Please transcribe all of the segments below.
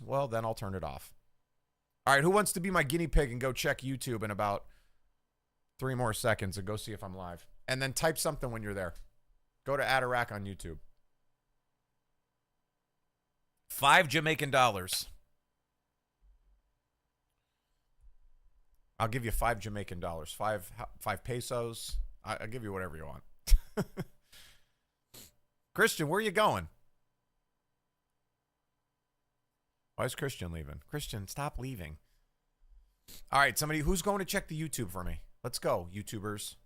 well, then I'll turn it off. All right, who wants to be my guinea pig and go check YouTube in about 3 more seconds and go see if I'm live? And then type something when you're there. Go to Atarac on YouTube. $5 Jamaican dollars. I'll give you $5 Jamaican dollars. Five pesos. I'll give you whatever you want. Christian, where are you going? Why is Christian leaving? Christian, stop leaving. All right, somebody who's going to check the YouTube for me. Let's go, YouTubers.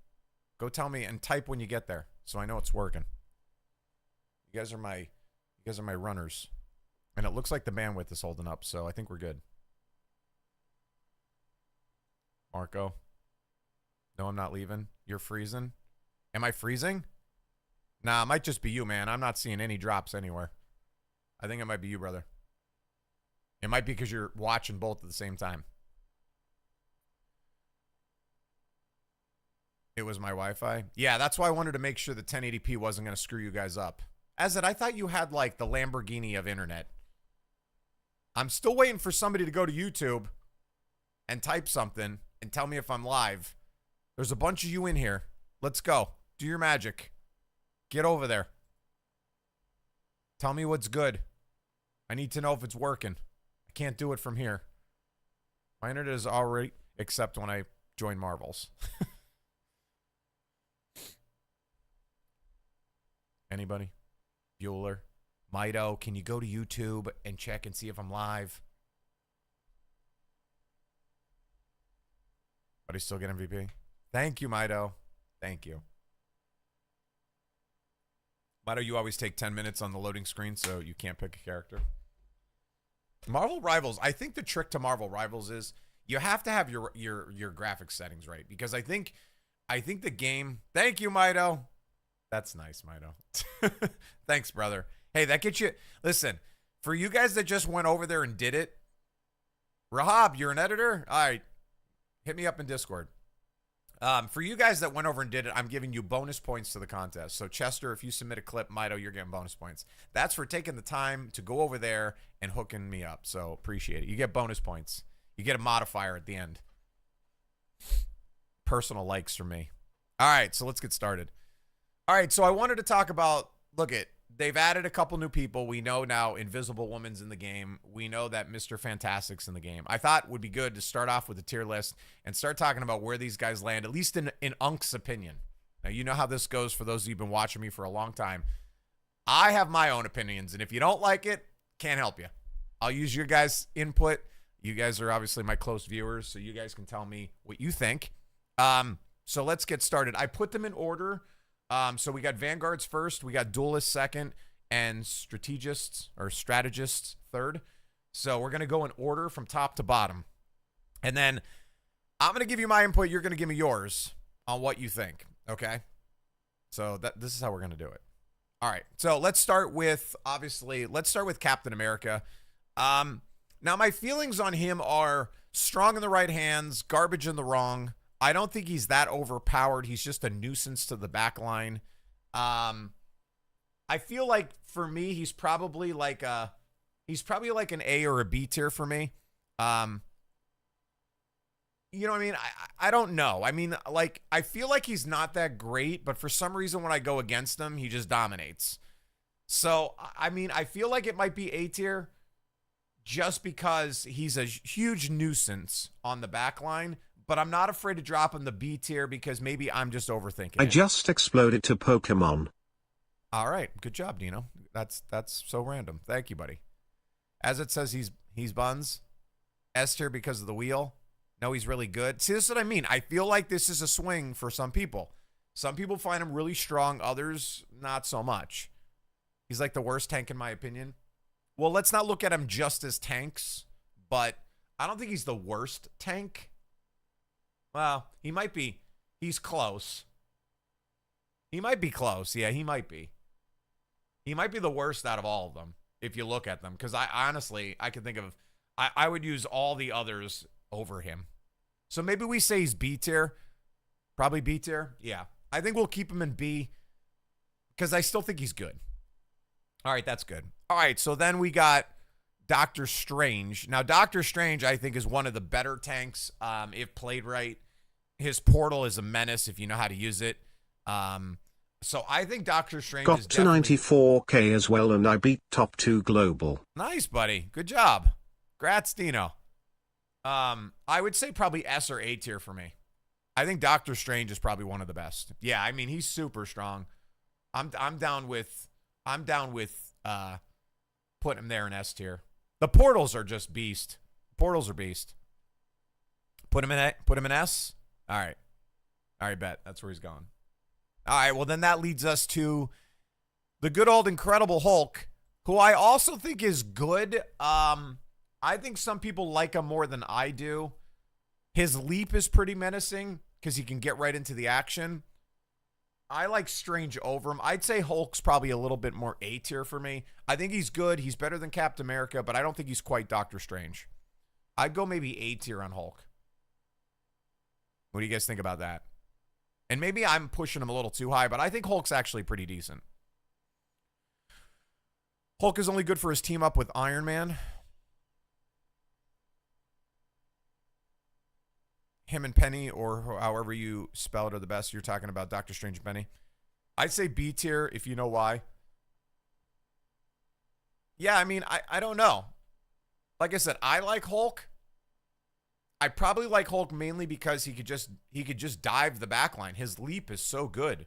Go tell me and type when you get there so I know it's working. You guys are my runners. And it looks like the bandwidth is holding up, so I think we're good. Marco. No, I'm not leaving. You're freezing. Am I freezing? Nah, it might just be you, man. I'm not seeing any drops anywhere. I think it might be you, brother. It might be because you're watching both at the same time. It was my Wi-Fi. Yeah, that's why I wanted to make sure the 1080p wasn't going to screw you guys up. As it, I thought you had like the Lamborghini of internet. I'm still waiting for somebody to go to YouTube and type something and tell me if I'm live. There's a bunch of you in here. Let's go. Do your magic. Get over there. Tell me what's good. I need to know if it's working. I can't do it from here. My internet is already, except when I join Marvels. Anybody? Bueller? Mido, can you go to YouTube and check and see if I'm live? But he still get MVP? Thank you, Mido. Thank you. Mido, you always take 10 minutes on the loading screen, so you can't pick a character. Marvel Rivals, I think the trick to Marvel Rivals is you have to have your graphics settings right. Because I think the game... Thank you, Mido. That's nice, Mido. Thanks, brother. Hey, that gets you... Listen, for you guys that just went over there and did it, Rahab, you're an editor? All right. Hit me up in Discord. For you guys that went over and did it, I'm giving you bonus points to the contest. So, Chester, if you submit a clip, Mido, you're getting bonus points. That's for taking the time to go over there and hooking me up. So, appreciate it. You get bonus points. You get a modifier at the end. Personal likes from me. All right, so let's get started. All right, so I wanted to talk about, they've added a couple new people. We know now Invisible Woman's in the game. We know that Mr. Fantastic's in the game. I thought it would be good to start off with the tier list and start talking about where these guys land, at least in Unk's opinion. Now, you know how this goes for those of you who've been watching me for a long time. I have my own opinions, and if you don't like it, can't help you. I'll use your guys' input. You guys are obviously my close viewers, so you guys can tell me what you think. So let's get started. I put them in order. So we got Vanguards first, we got Duelists second, and Strategists third. So we're going to go in order from top to bottom. And then I'm going to give you my input, you're going to give me yours on what you think, okay? So this is how we're going to do it. All right, so let's start with Captain America. Now, my feelings on him are strong in the right hands, garbage in the wrong. I don't think he's that overpowered. He's just a nuisance to the back line. I feel like for me, he's probably like an A or a B tier for me. You know what I mean? I don't know. I mean, like, I feel like he's not that great, but for some reason when I go against him, he just dominates. So, I mean, I feel like it might be A tier just because he's a huge nuisance on the back line. But I'm not afraid to drop in the B tier because maybe I'm just overthinking it. I just exploded to Pokemon. All right. Good job, Dino. That's so random. Thank you, buddy. As it says, he's buns. S tier because of the wheel. No, he's really good. See, this is what I mean. I feel like this is a swing for some people. Some people find him really strong. Others, not so much. He's like the worst tank in my opinion. Well, let's not look at him just as tanks, but I don't think he's the worst tank. Well, he might be. He's close. He might be close. Yeah, he might be. He might be the worst out of all of them, if you look at them. Because I could think of, I would use all the others over him. So maybe we say he's B tier. Probably B tier. Yeah. I think we'll keep him in B. Because I still think he's good. All right, that's good. All right, so then we got Doctor Strange. Now, Doctor Strange, I think, is one of the better tanks if played right. His portal is a menace if you know how to use it. So I think Doctor Strange Got is to 94k as well, and I beat top 2 global. Nice, buddy. Good job. Grats, Dino. I would say probably S or A tier for me. I think Doctor Strange is probably one of the best. Yeah, I mean, he's super strong. I'm down with putting him there in S tier. The portals are just beast. Portals are beast. Put him in S. All right, bet. That's where he's going. All right, well then that leads us to the good old Incredible Hulk, who I also think is good. I think some people like him more than I do. His leap is pretty menacing because he can get right into the action. I like Strange over him. I'd say Hulk's probably a little bit more A tier for me. I think he's good. He's better than Captain America, but I don't think he's quite Doctor Strange. I'd go maybe A tier on Hulk. What do you guys think about that? And maybe I'm pushing him a little too high, but I think Hulk's actually pretty decent. Hulk is only good for his team up with Iron Man. Him and Penny, or however you spell it, are the best. You're talking about Doctor Strange and Penny. I'd say B tier if you know why. Yeah, I mean, I don't know. Like I said, I like Hulk. I probably like Hulk mainly because he could just dive the backline. His leap is so good.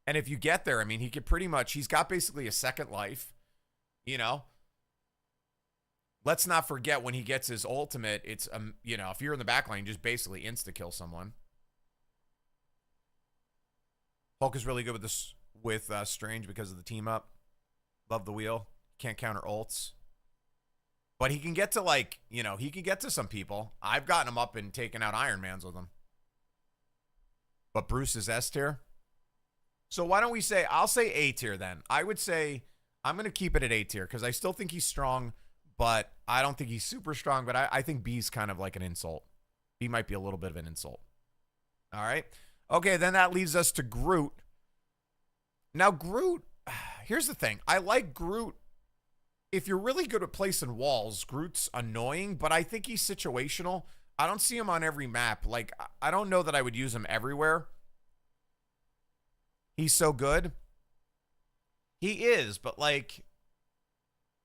And if you get there, I mean, he's got basically a second life, you know? Let's not forget when he gets his ultimate, it's, if you're in the backline, you just basically insta-kill someone. Hulk is really good with Strange because of the team up. Love the wheel. Can't counter ults. But he can get to, he can get to some people. I've gotten him up and taken out Iron Mans with him. But Bruce is S tier. So why don't we say, I'll say A tier then. I would say, I'm going to keep it at A tier because I still think he's strong. But I don't think he's super strong, but I think B's kind of like an insult. B might be a little bit of an insult. All right. Okay, then that leaves us to Groot. Now, Groot, here's the thing. I like Groot. If you're really good at placing walls, Groot's annoying, but I think he's situational. I don't see him on every map. Like, I don't know that I would use him everywhere. He's so good. He is, but like,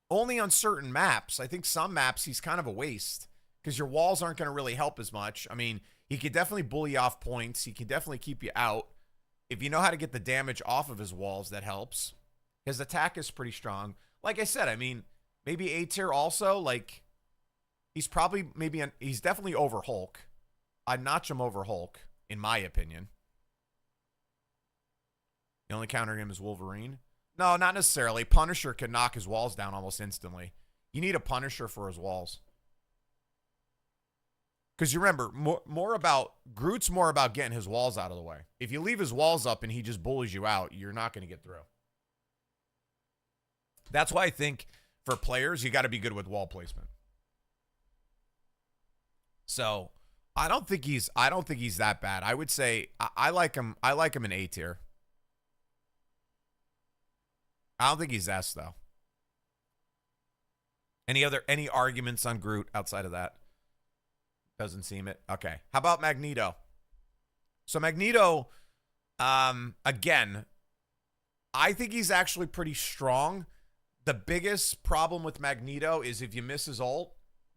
only on certain maps. I think some maps he's kind of a waste because your walls aren't going to really help as much. I mean, he could definitely bully off points. He can definitely keep you out. If you know how to get the damage off of his walls, that helps. His attack is pretty strong. Like I said, I mean, maybe A tier also. Like, he's probably he's definitely over Hulk. I'd notch him over Hulk, in my opinion. The only counter him is Wolverine. No, not necessarily. Punisher can knock his walls down almost instantly. You need a Punisher for his walls. Because you remember, Groot's more about getting his walls out of the way. If you leave his walls up and he just bullies you out, you're not going to get through. That's why I think for players, you got to be good with wall placement. So I don't think he's that bad. I would say I like him. I like him in A tier. I don't think he's S though. Any arguments on Groot outside of that? Doesn't seem it. Okay. How about Magneto? So Magneto, again, I think he's actually pretty strong. The biggest problem with Magneto is if you miss his ult,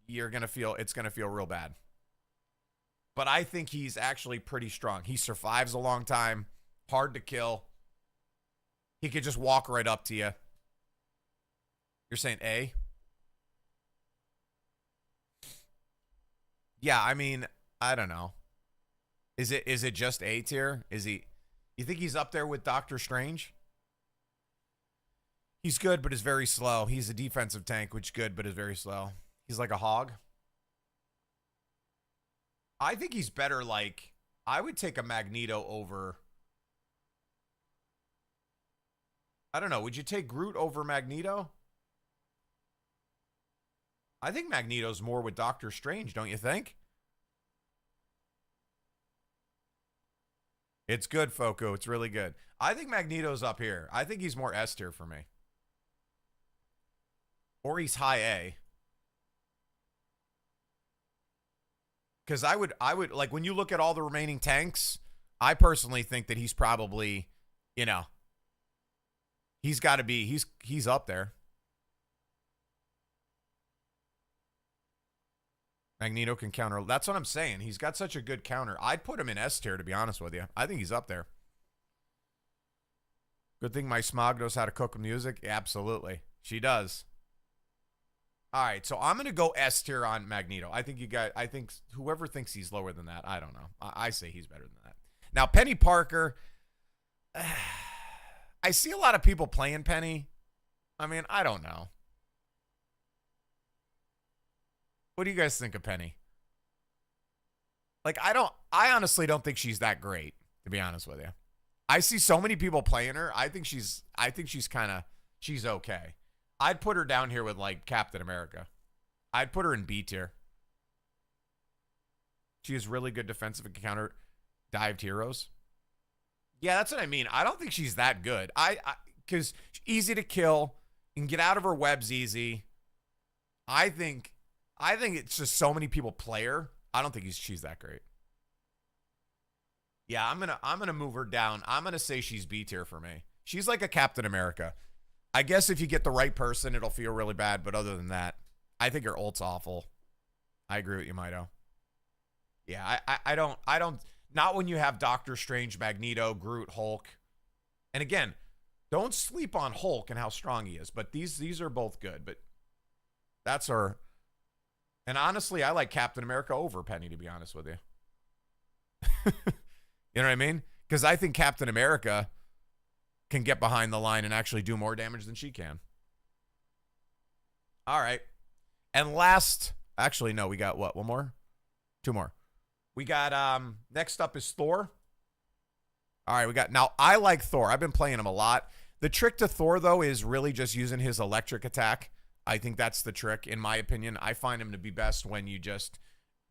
it's gonna feel real bad. But I think he's actually pretty strong. He survives a long time, hard to kill. He could just walk right up to you. You're saying A? Yeah, I mean, I don't know. Is it just A tier? You think he's up there with Doctor Strange? He's good, but is very slow. He's a defensive tank, which is good, but is very slow. He's like a hog. I think he's better, I would take a Magneto over... I don't know. Would you take Groot over Magneto? I think Magneto's more with Doctor Strange, don't you think? It's good, Foco. It's really good. I think Magneto's up here. I think he's more S tier for me. Or he's high A. Because I would like when you look at all the remaining tanks, I personally think that he's probably, you know, he's got to be, he's up there. Magneto can counter. That's what I'm saying. He's got such a good counter. I'd put him in S tier, to be honest with you. I think he's up there. Good thing my Smog knows how to cook music. Absolutely. She does. All right, so I'm going to go S tier on Magneto. I think whoever thinks he's lower than that, I don't know. I say he's better than that. Now, Penny Parker, I see a lot of people playing Penny. I mean, I don't know. What do you guys think of Penny? Like, I honestly don't think she's that great, to be honest with you. I see so many people playing her. I think she's she's okay. I'd put her down here with like Captain America. I'd put her in B tier. She has really good defensive and counter dived heroes. Yeah, that's what I mean. I don't think she's that good. Because easy to kill, you can get out of her webs easy. I think it's just so many people play her. I don't think she's that great. Yeah, I'm gonna move her down. I'm gonna say she's B tier for me. She's like a Captain America. I guess if you get the right person, it'll feel really bad. But other than that, I think her ult's awful. I agree with you, Mido. Yeah, I don't. Not when you have Doctor Strange, Magneto, Groot, Hulk. And again, don't sleep on Hulk and how strong he is. But these are both good. But that's our. And honestly, I like Captain America over Penny, to be honest with you. You know what I mean? Because I think Captain America can get behind the line and actually do more damage than she can. All right. And last, actually, no, we got what? One more? Two more. We got, next up is Thor. All right, now I like Thor. I've been playing him a lot. The trick to Thor, though, is really just using his electric attack. I think that's the trick, in my opinion. I find him to be best when you just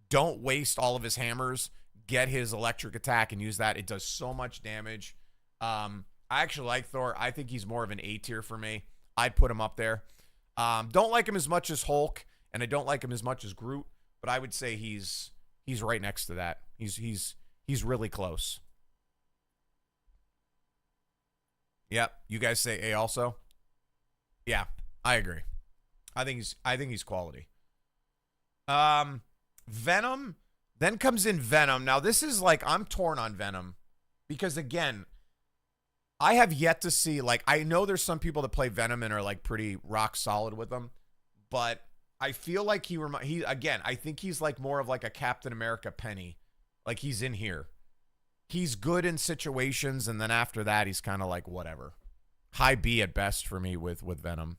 don't waste all of his hammers, get his electric attack and use that. It does so much damage. I actually like Thor. I think he's more of an A tier for me. I'd put him up there. Don't like him as much as Hulk, and I don't like him as much as Groot, but I would say he's right next to that. He's really close. Yep. You guys say A also? Yeah, I agree. I think he's quality. Venom, then comes in Venom. Now this is like, I'm torn on Venom because again, I have yet to see, like, I know there's some people that play Venom and are like pretty rock solid with them, but I feel like I think he's like more of like a Captain America Penny. Like he's in here. He's good in situations, and then after that, he's kind of like whatever. High B at best for me with Venom.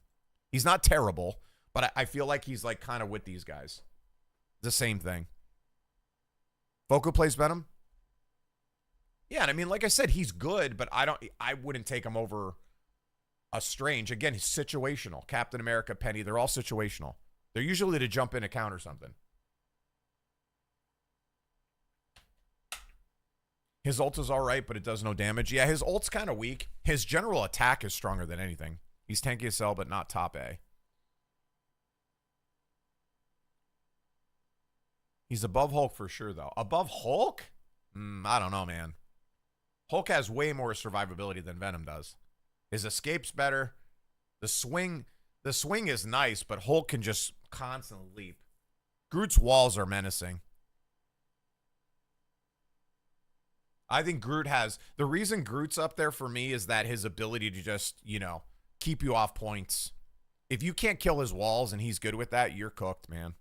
He's not terrible, but I feel like he's like kind of with these guys. The same thing. Foco plays Venom? Yeah, and I mean, like I said, he's good, but I wouldn't take him over a Strange. Again, he's situational. Captain America, Penny, they're all situational. They're usually to jump in to counter something. His ult is all right, but it does no damage. Yeah, his ult's kind of weak. His general attack is stronger than anything. He's tanky as hell, but not top A. He's above Hulk for sure, though. Above Hulk? I don't know, man. Hulk has way more survivability than Venom does. His escape's better. The swing is nice, but Hulk can just constantly leap. Groot's walls are menacing. I think Groot has... The reason Groot's up there for me is that his ability to just, keep you off points. If you can't kill his walls and he's good with that, you're cooked, man.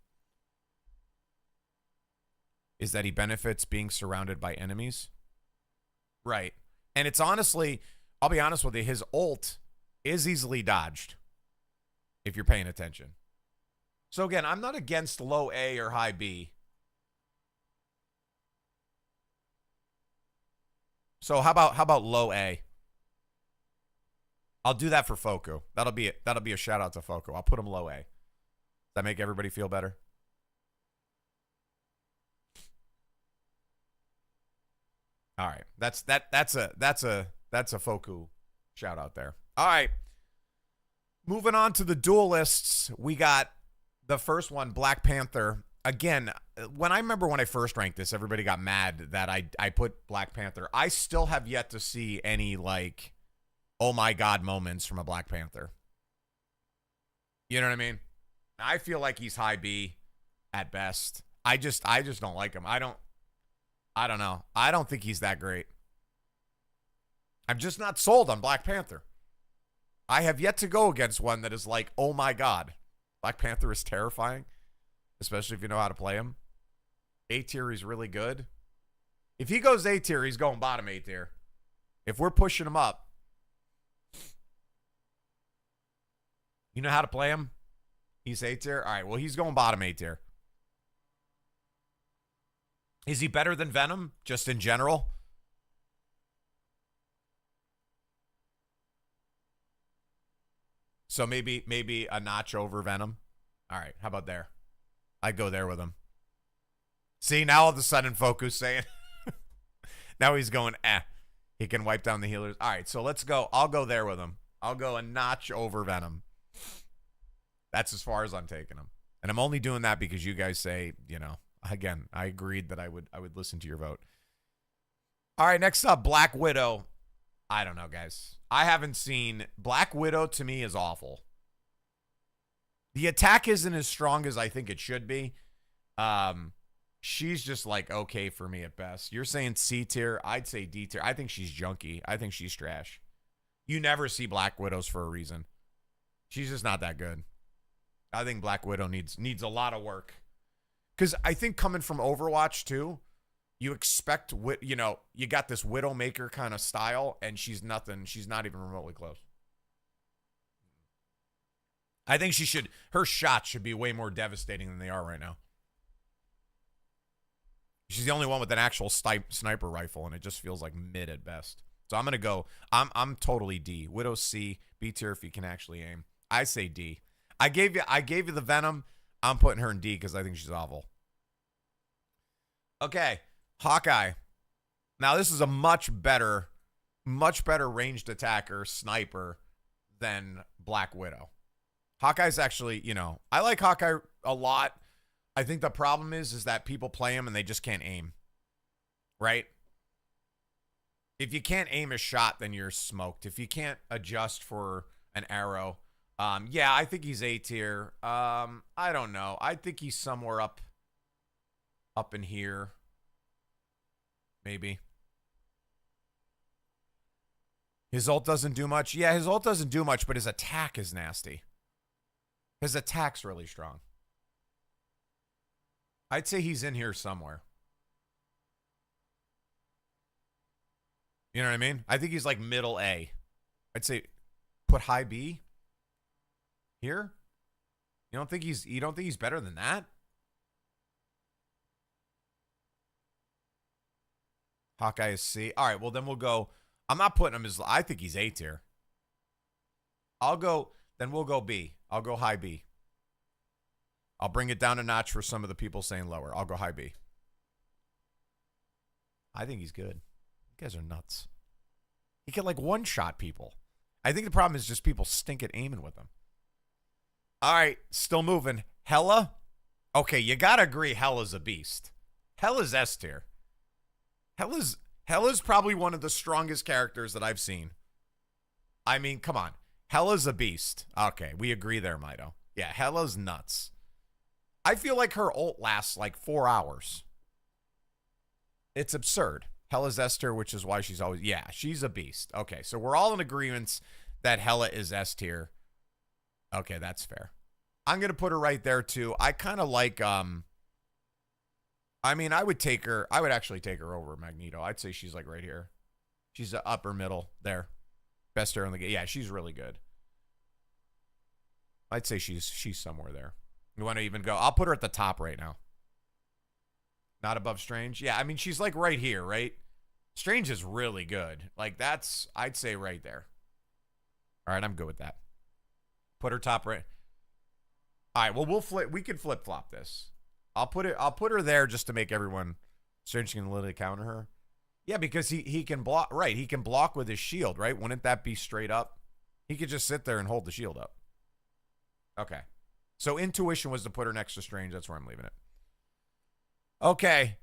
Is that he benefits being surrounded by enemies? Right. And it's honestly, I'll be honest with you, his ult is easily dodged if you're paying attention. So again, I'm not against low A or high B. So how about low A? I'll do that for Foco. That'll be a shout out to Foco. I'll put him low A. Does that make everybody feel better? All right. That's a Foco shout out there. All right. Moving on to the duelists, we got the first one, Black Panther. again, when I first ranked this, everybody got mad that I put Black Panther. I still have yet to see any like, oh my God moments from a Black Panther. You know what I mean? I feel like he's high B at best. I just don't like him. I don't know. I don't think he's that great. I'm just not sold on Black Panther. I have yet to go against one that is like, oh my God, Black Panther is terrifying, especially if you know how to play him. A tier, he's really good. If he goes A tier, he's going bottom A tier. If we're pushing him up, you know how to play him? He's A tier? All right, well, he's going bottom A tier. Is he better than Venom, just in general? So maybe a notch over Venom. All right, how about there? I'd go there with him. See, now all of a sudden Focus saying, now he's going, he can wipe down the healers. All right, so let's go. I'll go there with him. I'll go a notch over Venom. That's as far as I'm taking him. And I'm only doing that because you guys say, you know, again, I agreed that I would listen to your vote. All right, next up, Black Widow. I don't know, guys. I haven't seen Black Widow. To me, is awful. The attack isn't as strong as I think it should be. She's just like okay for me at best. You're saying C tier. I'd say D tier. I think she's junky. I think she's trash. You never see Black Widows for a reason. She's just not that good. I think Black Widow needs a lot of work. Because I think coming from Overwatch too, you expect, you know, you got this Widowmaker kind of style, and she's nothing. She's not even remotely close. I think her shots should be way more devastating than they are right now. She's the only one with an actual sniper rifle, and it just feels like mid at best. So I'm gonna go. I'm totally D. Widow C, B tier if you can actually aim. I say D. I gave you the Venom. I'm putting her in D because I think she's awful. Okay, Hawkeye. Now this is a much better ranged attacker, sniper than Black Widow. Hawkeye's actually, you know, I like Hawkeye a lot. I think the problem is that people play him and they just can't aim. Right? If you can't aim a shot, then you're smoked. If you can't adjust for an arrow, yeah, I think he's A tier. I don't know. I think he's somewhere up in here. Maybe. His ult doesn't do much. Yeah, his ult doesn't do much, but his attack is nasty. His attack's really strong. I'd say he's in here somewhere. You know what I mean? I think he's like middle A. I'd say put high B here. You don't think he's better than that? Hawkeye is C. All right, well then we'll go. I'm not putting him as, I think he's A tier. We'll go B. I'll go high B. I'll bring it down a notch for some of the people saying lower. I'll go high B. I think he's good. You guys are nuts. He can like one-shot people. I think the problem is just people stink at aiming with him. All right, still moving. Hela? Okay, you got to agree Hela's a beast. Hela's S tier. Hela's probably one of the strongest characters that I've seen. I mean, come on. Hela's a beast. Okay, we agree there, Mido. Yeah, Hela's nuts. I feel like her ult lasts like 4 hours. It's absurd. Hela's S tier, which is why she's always... Yeah, she's a beast. Okay, so we're all in agreement that Hela is S tier. Okay, that's fair. I'm going to put her right there, too. I kind of like... I mean, I would actually take her over Magneto. I'd say she's like right here. She's the upper middle there. Best hero in the game. Yeah, she's really good. I'd say she's somewhere there. You want to even go? I'll put her at the top right now. Not above Strange. Yeah, I mean, she's like right here, right? Strange is really good. Like that's, I'd say right there. All right, I'm good with that. Put her top right. All right, well, we can flip-flop this. I'll put her there just to make everyone Strange can literally counter her. Yeah, because he can block, right? He can block with his shield, right? Wouldn't that be straight up? He could just sit there and hold the shield up. Okay. So intuition was to put her next to Strange. That's where I'm leaving it. Okay.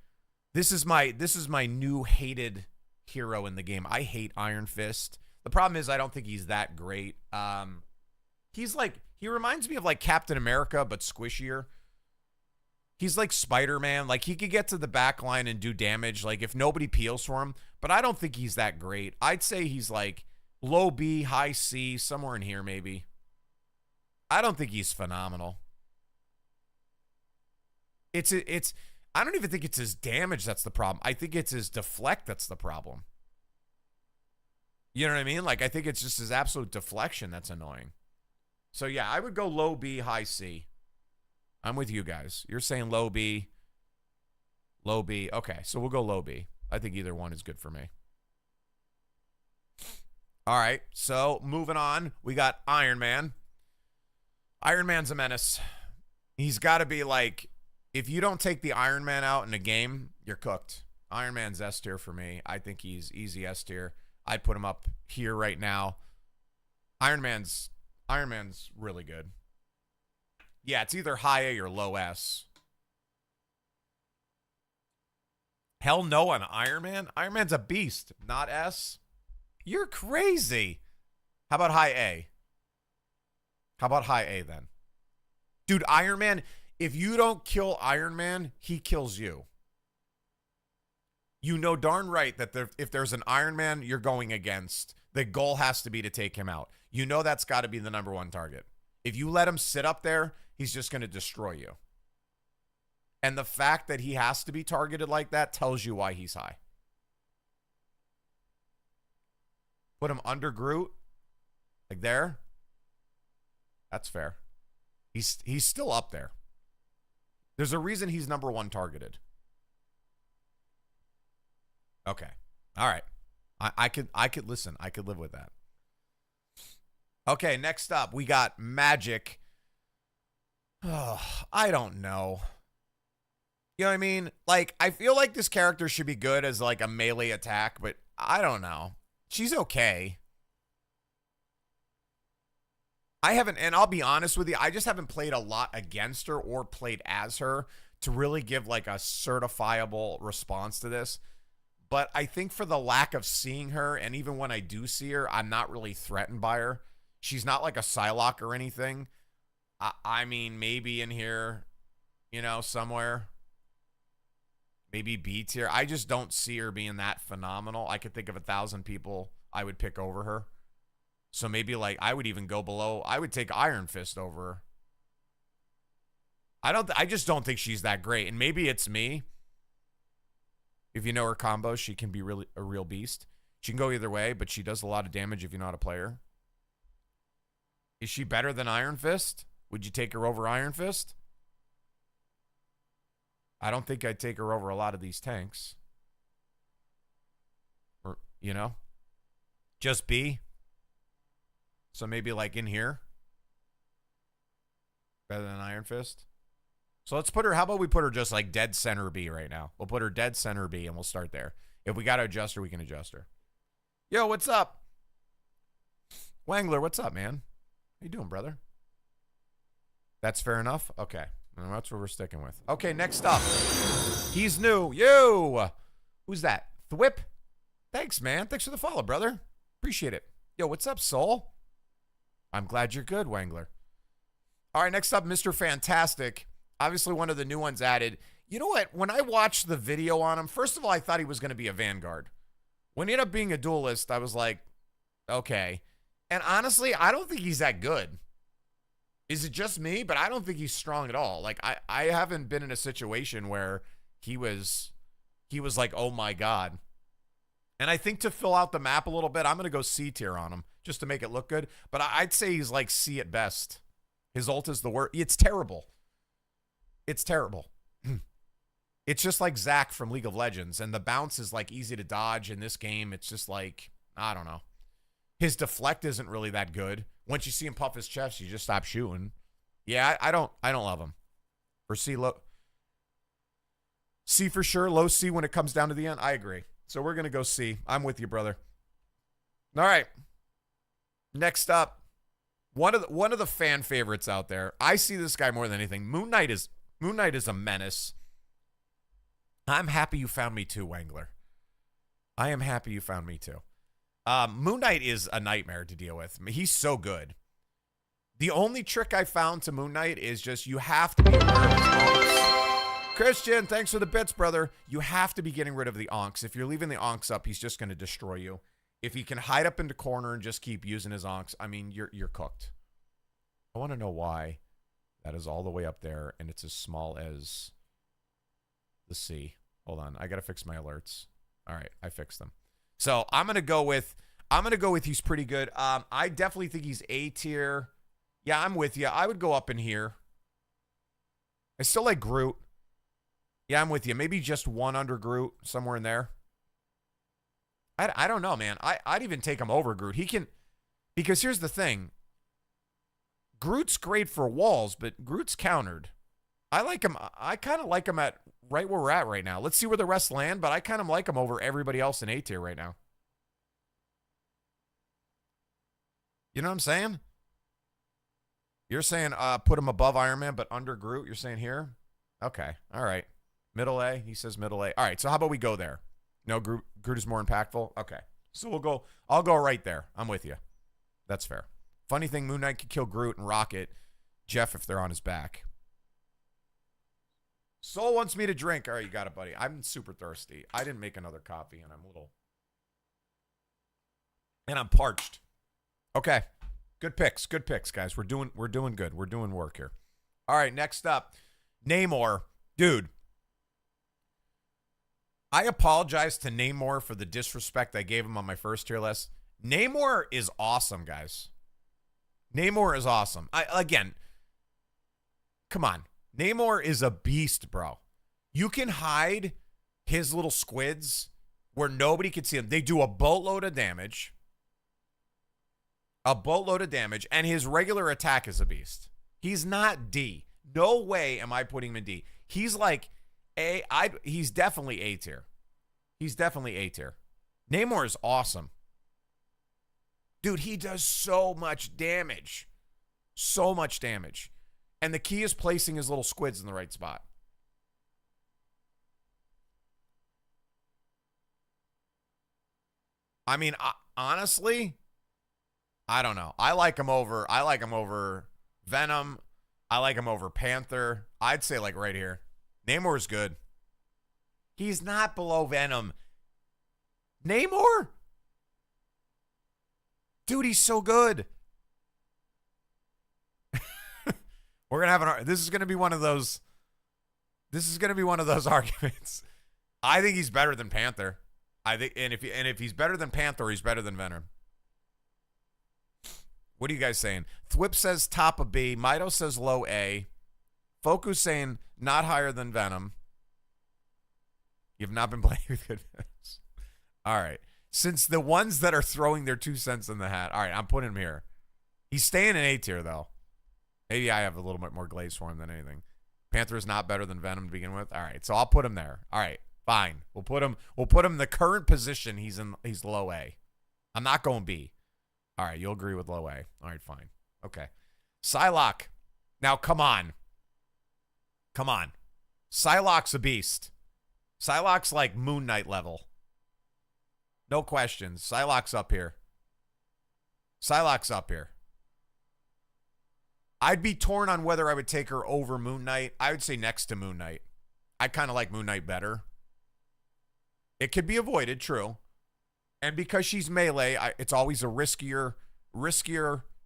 This is my new hated hero in the game. I hate Iron Fist. The problem is I don't think he's that great. He reminds me of like Captain America, but squishier. He's like Spider-Man. Like he could get to the back line and do damage, like if nobody peels for him. But I don't think he's that great. I'd say he's like low B, high C, somewhere in here maybe. I don't think he's phenomenal. I don't even think it's his damage that's the problem. I think it's his deflect that's the problem. You know what I mean? Like I think it's just his absolute deflection that's annoying. So yeah, I would go low B, high C. I'm with you guys. You're saying low B. Low B. Okay, so we'll go low B. I think either one is good for me. All right, so moving on. We got Iron Man. Iron Man's a menace. He's got to be like, if you don't take the Iron Man out in a game, you're cooked. Iron Man's S tier for me. I think he's easy S tier. I'd put him up here right now. Iron Man's really good. Yeah, it's either high A or low S. Hell no on Iron Man? Iron Man's a beast, not S. You're crazy. How about high A? How about high A then? Dude, Iron Man, if you don't kill Iron Man, he kills you. You know darn right that if there's an Iron Man you're going against, the goal has to be to take him out. You know that's got to be the number one target. If you let him sit up there, he's just going to destroy you. And the fact that he has to be targeted like that tells you why he's high. Put him under Groot. Like there. That's fair. He's still up there. There's a reason he's number one targeted. Okay. All right. I could listen. I could live with that. Okay, next up, we got Magic. Oh, I don't know. You know what I mean? Like, I feel like this character should be good as like a melee attack, but I don't know. She's okay. I haven't, and I'll be honest with you, I just haven't played a lot against her or played as her to really give like a certifiable response to this. But I think for the lack of seeing her, and even when I do see her, I'm not really threatened by her. She's not like a Psylocke or anything. I mean, maybe in here, you know, somewhere. Maybe B tier. I just don't see her being that phenomenal. I could think of 1,000 people I would pick over her. So maybe like I would even go below. I would take Iron Fist over her. I just don't think she's that great. And maybe it's me. If you know her combos, she can be really a real beast. She can go either way, but she does a lot of damage if you know how to play her. Is she better than Iron Fist? Would you take her over Iron Fist? I don't think I'd take her over a lot of these tanks. Or, you know? Just B. So maybe like in here. Better than Iron Fist. So let's put her, how about we put her just like dead center B right now? We'll put her dead center B and we'll start there. If we got to adjust her, we can adjust her. Yo, what's up? Wangler, what's up, man? How you doing, brother? That's fair enough? Okay. Well, that's what we're sticking with. Okay, next up. He's new. Yo! Who's that? Thwip? Thanks, man. Thanks for the follow, brother. Appreciate it. Yo, what's up, Soul? I'm glad you're good, Wangler. All right, next up, Mr. Fantastic. Obviously, one of the new ones added. You know what? When I watched the video on him, first of all, I thought he was going to be a Vanguard. When he ended up being a duelist, I was like, okay. And honestly, I don't think he's that good. Is it just me? But I don't think he's strong at all. Like, I haven't been in a situation where he was like, oh my God. And I think to fill out the map a little bit, I'm going to go C tier on him just to make it look good. But I'd say he's like C at best. His ult is the worst. It's terrible. It's terrible. It's just like Zac from League of Legends. And the bounce is like easy to dodge in this game. It's just like, I don't know. His deflect isn't really that good. Once you see him puff his chest, you just stop shooting. Yeah, I don't love him. For C, low C for sure. Low C when it comes down to the end. I agree. So we're going to go C. I'm with you, brother. All right. Next up, one of the fan favorites out there. I see this guy more than anything. Moon Knight is a menace. I'm happy you found me too, Wangler. I am happy you found me too. Moon Knight is a nightmare to deal with. He's so good. The only trick I found to Moon Knight is just you have to be aware of his onks. Christian, thanks for the bits, brother. You have to be getting rid of the onks. If you're leaving the onks up, he's just going to destroy you. If he can hide up in the corner and just keep using his onks, I mean, you're cooked. I want to know why that is all the way up there and it's as small as the sea. Hold on, I got to fix my alerts. All right, I fixed them. So I'm gonna go with he's pretty good. I definitely think he's A tier. Yeah, I'm with you. I would go up in here. I still like Groot. Yeah, I'm with you. Maybe just one under Groot, somewhere in there. I don't know, man. I'd even take him over Groot. He can, because here's the thing. Groot's great for walls, but Groot's countered. I like him. I kind of like him at right where we're at right now. Let's see where the rest land, but I kind of like him over everybody else in A tier right now. You know what I'm saying? You're saying put him above Iron Man, but under Groot. You're saying here? Okay. All right. Middle A. He says middle A. All right. So how about we go there? No, Groot is more impactful? Okay. So I'll go right there. I'm with you. That's fair. Funny thing, Moon Knight could kill Groot and Rocket Jeff if they're on his back. Soul wants me to drink. All right, you got it, buddy. I'm super thirsty. I didn't make another coffee, and I'm parched. Okay. Good picks, guys. We're doing good. We're doing work here. All right, next up, Namor. Dude, I apologize to Namor for the disrespect I gave him on my first tier list. Namor is awesome, guys. Namor is awesome. Again, come on. Namor is a beast, bro. You can hide his little squids where nobody can see them. They do a boatload of damage. And his regular attack is a beast. He's not D. No way am I putting him in D. He's like he's definitely A tier. Namor is awesome. Dude, he does so much damage. And the key is placing his little squids in the right spot. I mean, honestly, I don't know. I like him over Venom. I like him over Panther. I'd say like right here. Namor's good. He's not below Venom. Namor? Dude, he's so good. We're going to have this is going to be one of those arguments. I think he's better than Panther. And if he's better than Panther, he's better than Venom. What are you guys saying? Thwip says top of B. Mito says low A. Focus saying not higher than Venom. You've not been playing with good Venoms. All right. Since the ones that are throwing their 2 cents in the hat. All right, I'm putting him here. He's staying in A tier, though. Maybe I have a little bit more glaze for him than anything. Panther is not better than Venom to begin with. All right, so I'll put him there. All right, fine. We'll put him in the current position he's in. He's low A. I'm not going B. All right, you'll agree with low A. All right, fine. Okay. Psylocke. Now, come on. Psylocke's a beast. Psylocke's like Moon Knight level. No questions. Psylocke's up here. I'd be torn on whether I would take her over Moon Knight. I would say next to Moon Knight. I kind of like Moon Knight better. It could be avoided, true. And because she's melee, it's always a riskier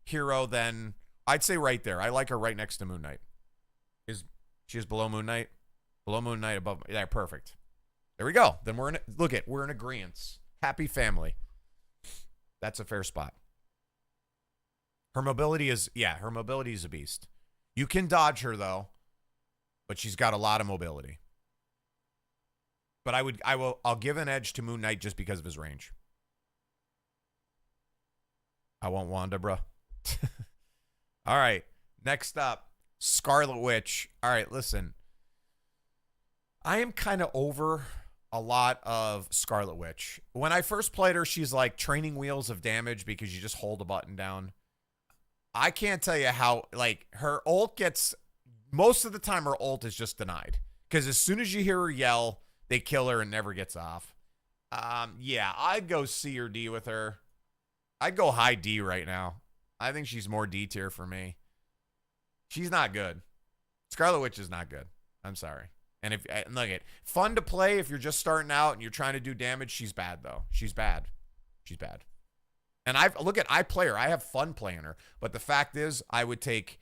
hero than, I'd say right there. I like her right next to Moon Knight. She is below Moon Knight? Below Moon Knight, above. Yeah, perfect. There we go. Then we're in agreement. Happy family. That's a fair spot. Her mobility is a beast. You can dodge her, but she's got a lot of mobility. But I'll give an edge to Moon Knight just because of his range. I want Wanda, bro. All right. Next up, Scarlet Witch. All right, listen. I am kind of over a lot of Scarlet Witch. When I first played her, she's like training wheels of damage because you just hold a button down. I can't tell you how, like, her ult gets, most of the time her ult is just denied. Because as soon as you hear her yell, they kill her and never gets off. Yeah, I'd go C or D with her. I'd go high D right now. I think she's more D tier for me. She's not good. Scarlet Witch is not good. I'm sorry. And if look at fun to play if you're just starting out and you're trying to do damage, she's bad though. She's bad. She's bad. And I play her. I have fun playing her. But the fact is, I would take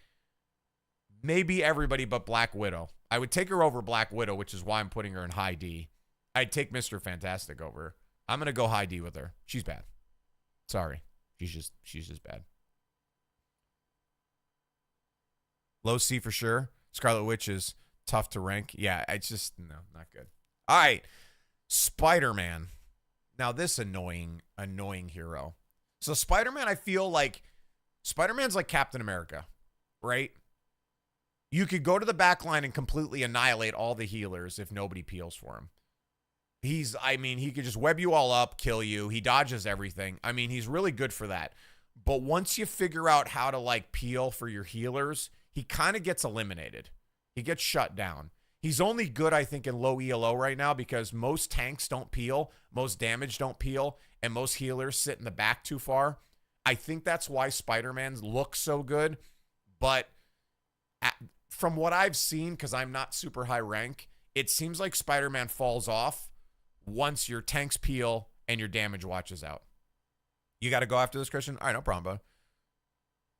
maybe everybody but Black Widow. I would take her over Black Widow, which is why I'm putting her in high D. I'd take Mr. Fantastic over her. I'm gonna go high D with her. She's bad. Sorry. She's just bad. Low C for sure. Scarlet Witch is tough to rank. Yeah, it's just, no, not good. All right. Spider-Man. Now, this annoying hero. So, Spider-Man, I feel like Spider-Man's like Captain America, right? You could go to the back line and completely annihilate all the healers if nobody peels for him. He could just web you all up, kill you. He dodges everything. I mean, he's really good for that. But once you figure out how to, like, peel for your healers, he kind of gets eliminated. He gets shut down. He's only good, I think, in low ELO right now because most tanks don't peel, most damage don't peel, and most healers sit in the back too far. I think that's why Spider-Man looks so good. But from what I've seen, because I'm not super high rank, it seems like Spider-Man falls off once your tanks peel and your damage watches out. You got to go after this, Christian? All right, no problem, bud.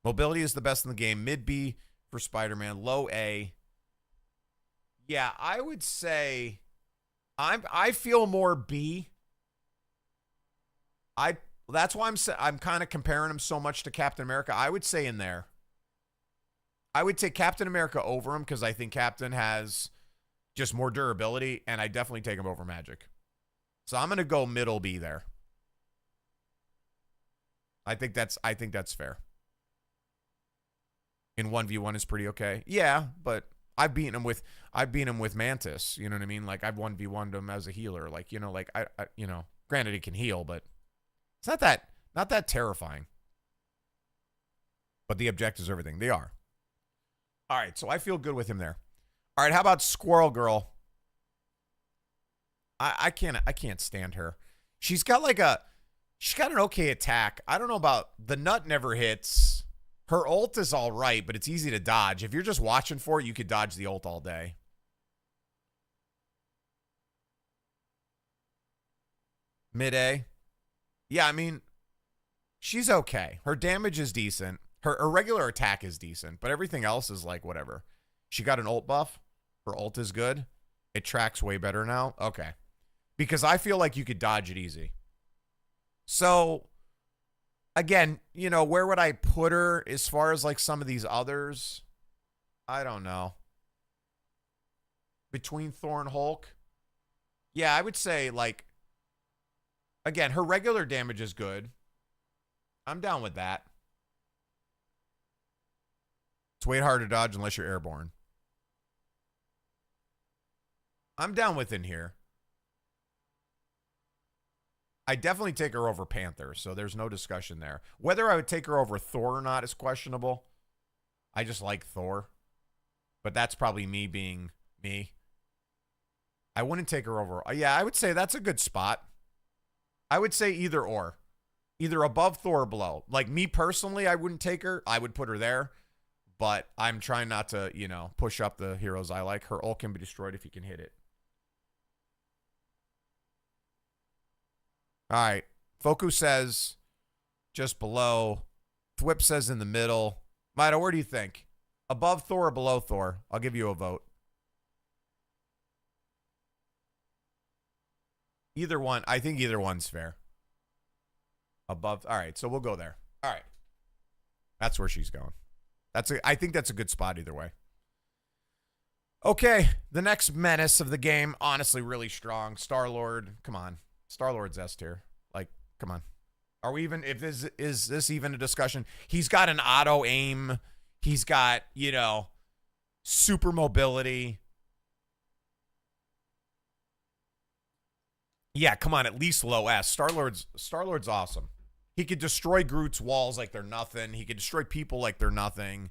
Mobility is the best in the game. Mid B for Spider-Man. Low A. Yeah, I would say I feel more B. That's why I'm kind of comparing him so much to Captain America. I would say in there. I would take Captain America over him because I think Captain has just more durability, and I definitely take him over Magic. So I'm gonna go middle B there. I think that's fair. In 1v1 is pretty okay. Yeah, but I've beaten him with Mantis. You know what I mean? Like I've 1v1'd him as a healer. Like, you know, like I granted he can heal, but it's not that terrifying. But the objectives, everything. They are. All right, so I feel good with him there. All right, how about Squirrel Girl? I can't stand her. She's got an okay attack. I don't know about the nut never hits. Her ult is all right, but it's easy to dodge. If you're just watching for it, you could dodge the ult all day. Mid A. Yeah, I mean, she's okay. Her damage is decent. Her regular attack is decent, but everything else is like whatever. She got an ult buff. Her ult is good. It tracks way better now. Okay. Because I feel like you could dodge it easy. So, again, you know, where would I put her as far as like some of these others? I don't know. Between Thor and Hulk? Yeah, I would say like, again, her regular damage is good. I'm down with that. It's way hard to dodge unless you're airborne. I'm down with in here. I definitely take her over Panther, so there's no discussion there. Whether I would take her over Thor or not is questionable. I just like Thor. But that's probably me being me. I wouldn't take her over. Yeah, I would say that's a good spot. I would say either or. Either above Thor or below. Like me personally, I wouldn't take her. I would put her there. But I'm trying not to, you know, push up the heroes I like. Her ult can be destroyed if you can hit it. All right. Foku says just below. Thwip says in the middle. Mida, where do you think? Above Thor or below Thor? I'll give you a vote. Either one. I think either one's fair. Above. All right. So we'll go there. All right. That's where she's going. I think that's a good spot either way. Okay. The next menace of the game, honestly, really strong. Star-Lord. Come on. Star-Lord's S tier. Like, come on. Are we even, is this even a discussion? He's got an auto aim. He's got, you know, super mobility. Yeah, come on, at least low S. Star-Lord's awesome. He could destroy Groot's walls like they're nothing. He could destroy people like they're nothing.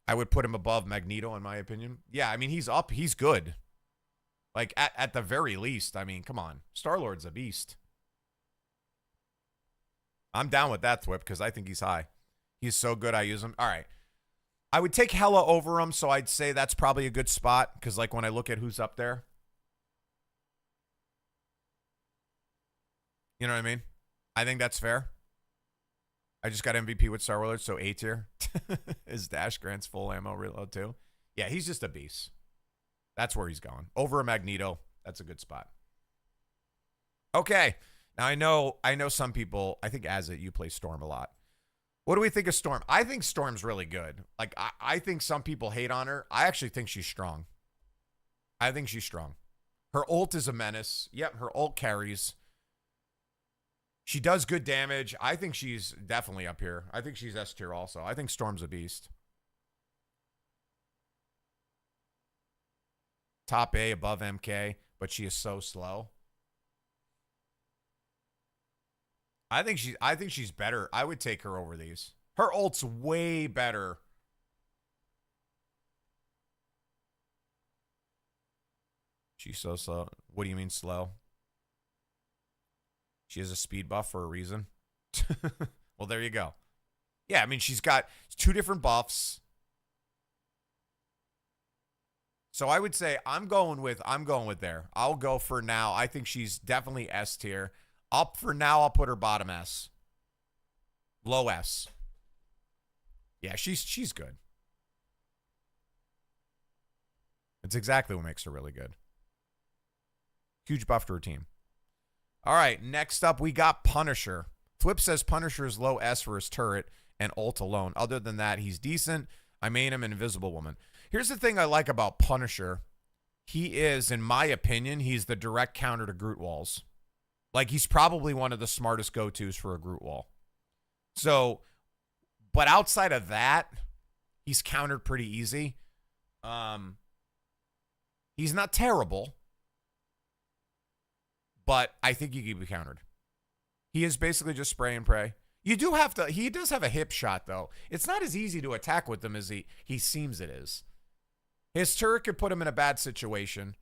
I would put him above Magneto, in my opinion. Yeah, I mean, he's up. He's good. Like, at the very least, I mean, come on. Star-Lord's a beast. I'm down with that, Thwip, because I think he's high. He's so good, I use him. All right. I would take Hela over him, so I'd say that's probably a good spot, because, like, when I look at who's up there. You know what I mean? I think that's fair. I just got MVP with Star Wars, so A tier. His dash grants full ammo reload, too. Yeah, he's just a beast. That's where he's going. Over a Magneto, that's a good spot. Okay. Now, I know some people, I think Azit, you play Storm a lot. What do we think of Storm? I think Storm's really good. Like, I think some people hate on her. I actually think she's strong. I think she's strong. Her ult is a menace. Yep, her ult carries. She does good damage. I think she's definitely up here. I think she's S tier also. I think Storm's a beast. Top A above MK, but she is so slow. I think she's better. I would take her over these. Her ult's way better. She's so slow. What do you mean slow? She has a speed buff for a reason. Well, there you go. Yeah, I mean, she's got 2 different buffs. So I would say I'm going with there. I'll go for now. I think she's definitely S tier. Up for now, I'll put her bottom S. Low S. Yeah, she's good. It's exactly what makes her really good. Huge buff to her team. All right, next up, we got Punisher. Flip says Punisher is low S for his turret and ult alone. Other than that, he's decent. I made him an Invisible Woman. Here's the thing I like about Punisher. He is, in my opinion, he's the direct counter to Groot walls. Like, he's probably one of the smartest go-tos for a Groot wall. So, but outside of that, he's countered pretty easy. He's not terrible, but I think he can be countered. He is basically just spray and pray. You do have to, he does have a hip shot, though. It's not as easy to attack with him as he seems it is. His turret could put him in a bad situation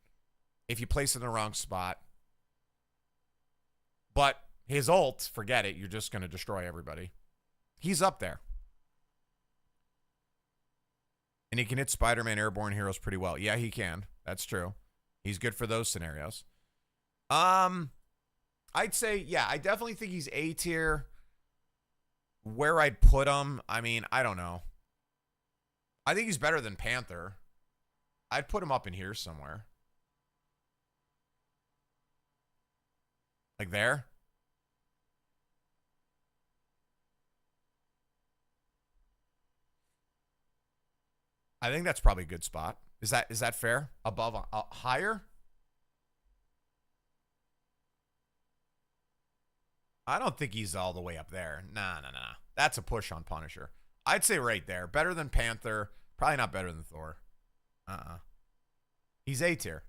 if you place it in the wrong spot. But his ult, forget it. You're just going to destroy everybody. He's up there. And he can hit Spider-Man airborne heroes pretty well. Yeah, he can. That's true. He's good for those scenarios. I'd say, yeah, I definitely think he's A tier. Where I'd put him, I mean, I don't know. I think he's better than Panther. I'd put him up in here somewhere. Like there? I think that's probably a good spot. Is that fair? Above, higher? I don't think he's all the way up there. Nah. That's a push on Punisher. I'd say right there. Better than Panther. Probably not better than Thor. He's A tier.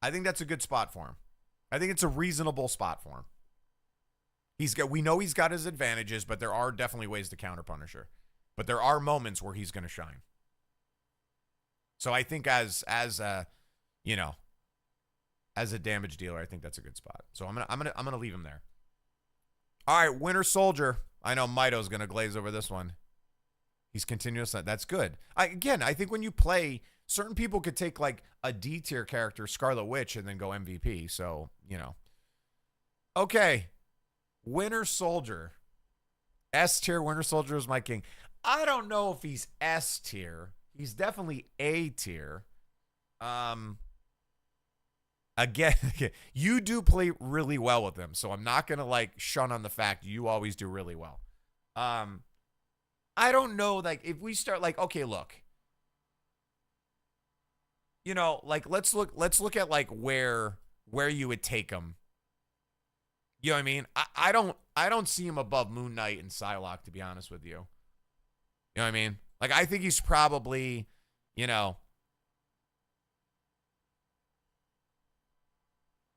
I think that's a good spot for him. I think it's a reasonable spot for him. We know he's got his advantages, but there are definitely ways to counter Punisher. But there are moments where he's going to shine. So I think as a damage dealer, I think that's a good spot. So I'm gonna leave him there. All right, Winter Soldier. I know Mito's gonna glaze over this one. He's continuous. That's good. I think when you play, certain people could take like a D tier character, Scarlet Witch, and then go MVP. So, Okay. Winter Soldier. S tier. Winter Soldier is my king. I don't know if he's S tier. He's definitely A tier. Again, you do play really well with him, so I'm not going to shun on the fact you always do really well. I don't know, if we start okay, look. Let's look at where you would take him. You know what I mean? I don't see him above Moon Knight and Psylocke, to be honest with you. You know what I mean? I think he's probably,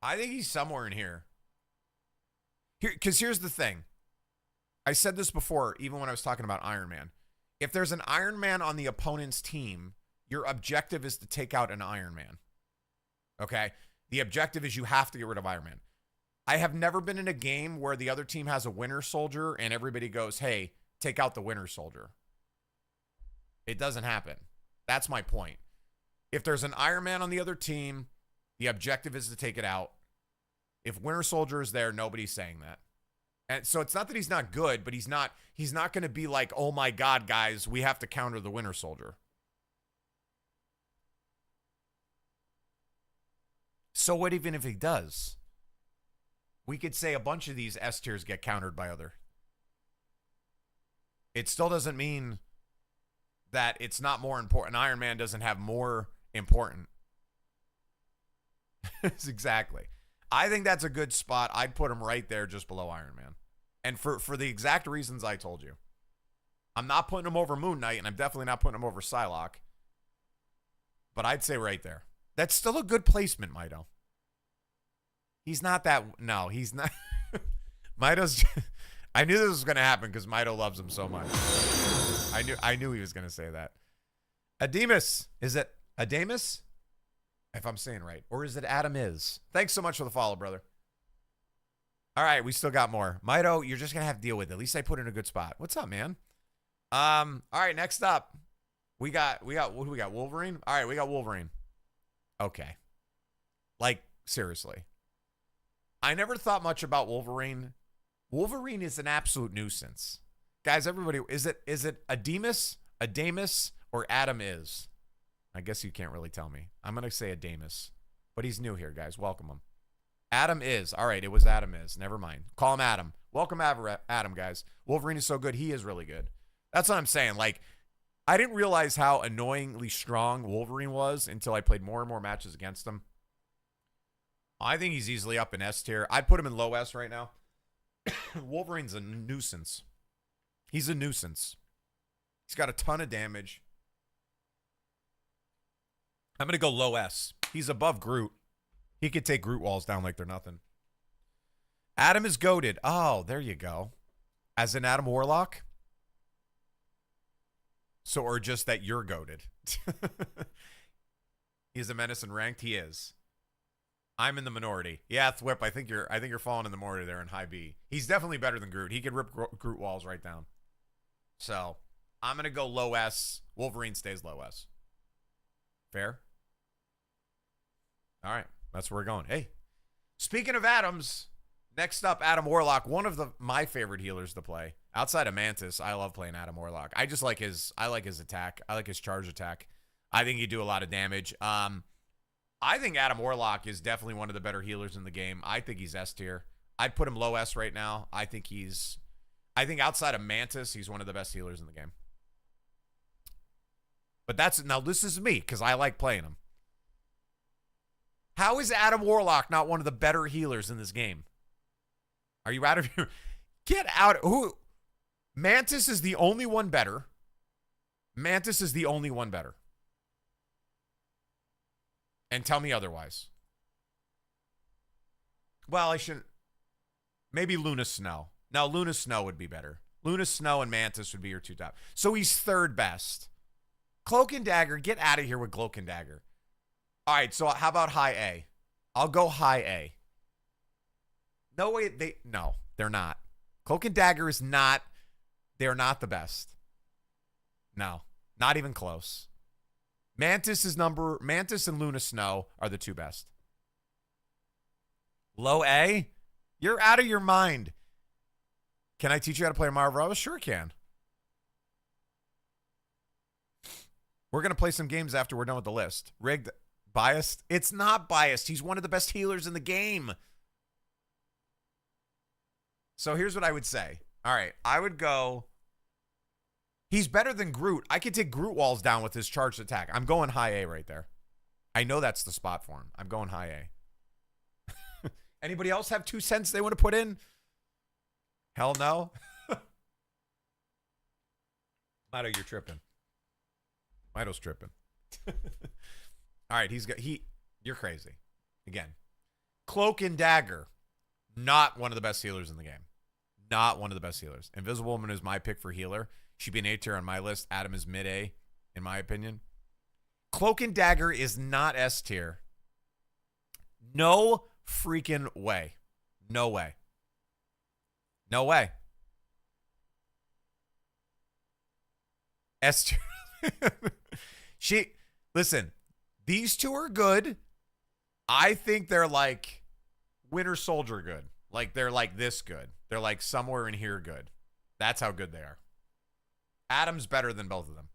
I think he's somewhere in here. Because here's the thing. I said this before, even when I was talking about Iron Man. If there's an Iron Man on the opponent's team, your objective is to take out an Iron Man. Okay? The objective is you have to get rid of Iron Man. I have never been in a game where the other team has a Winter Soldier and everybody goes, hey, take out the Winter Soldier. It doesn't happen. That's my point. If there's an Iron Man on the other team, the objective is to take it out. If Winter Soldier is there, nobody's saying that. And so it's not that he's not good, but he's not going to be like, oh my God, guys, we have to counter the Winter Soldier. So what even if he does? We could say a bunch of these S tiers get countered by other. It still doesn't mean that it's not more important. Iron Man doesn't have more important. Exactly. I think that's a good spot. I'd put him right there just below Iron Man. And for the exact reasons I told you. I'm not putting him over Moon Knight, and I'm definitely not putting him over Psylocke. But I'd say right there. That's still a good placement, Mito. He's not that... No, he's not... Mito's... I knew this was going to happen because Mito loves him so much. I knew he was going to say that. Ademus. Is it Adamus? If I'm saying right. Or is it Adam is? Thanks so much for the follow, brother. All right, we still got more. Mito, you're just going to have to deal with it. At least I put it in a good spot. What's up, man? All right, next up. We got what do we got? Wolverine? All right, we got Wolverine. Okay. Like, seriously. I never thought much about Wolverine. Wolverine is an absolute nuisance. Guys, everybody, is it Adamus, or Adam is? I guess you can't really tell me. I'm going to say Adamus, but he's new here, guys. Welcome him. Adam is. All right, it was Adam is. Never mind. Call him Adam. Welcome Adam, guys. Wolverine is so good. He is really good. That's what I'm saying. Like, I didn't realize how annoyingly strong Wolverine was until I played more and more matches against him. I think he's easily up in S tier. I'd put him in low S right now. Wolverine's a nuisance. He's a nuisance. He's got a ton of damage. I'm going to go low S. He's above Groot. He could take Groot walls down like they're nothing. Adam is goated. Oh, there you go. As in Adam Warlock? So, or just that you're goated. He's a menace and ranked? He is. I'm in the minority. Yeah, Thwip, I think you're falling in the minority there in high B. He's definitely better than Groot. He could rip Groot walls right down. So, I'm going to go low S. Wolverine stays low S. Fair? All right. That's where we're going. Hey, speaking of Adams, next up, Adam Warlock, one of my favorite healers to play. Outside of Mantis, I love playing Adam Warlock. I like his attack. I like his charge attack. I think he do a lot of damage. I think Adam Warlock is definitely one of the better healers in the game. I think he's S tier. I'd put him low S right now. I think outside of Mantis, he's one of the best healers in the game. But this is me because I like playing him. How is Adam Warlock not one of the better healers in this game? Are you out of here? Get out. Who? Mantis is the only one better. Mantis is the only one better. And tell me otherwise. Well, I shouldn't. Maybe Luna Snow. No, Luna Snow would be better. Luna Snow and Mantis would be your two top. So he's third best. Cloak and Dagger, get out of here with Cloak and Dagger. All right, so how about high A? I'll go high A. No way, no, they're not. Cloak and Dagger is not, they're not the best. No, not even close. Mantis and Luna Snow are the two best. Low A? You're out of your mind. Can I teach you how to play Marvel? Sure can. We're going to play some games after we're done with the list. Rigged, biased? It's not biased. He's one of the best healers in the game. So here's what I would say. All right, I would go... He's better than Groot. I could take Groot walls down with his charged attack. I'm going high A right there. I know that's the spot for him. I'm going high A. Anybody else have 2 cents they want to put in? Hell no. Mito, you're tripping. Mito's tripping. All right, you're crazy. Again. Cloak and Dagger. Not one of the best healers in the game. Not one of the best healers. Invisible Woman is my pick for healer. She'd be an A tier on my list. Adam is mid A, in my opinion. Cloak and Dagger is not S tier. No freaking way. No way. No way. S tier. Listen, these two are good. I think they're like Winter Soldier good. Like they're like this good. They're like somewhere in here good. That's how good they are. Adam's better than both of them.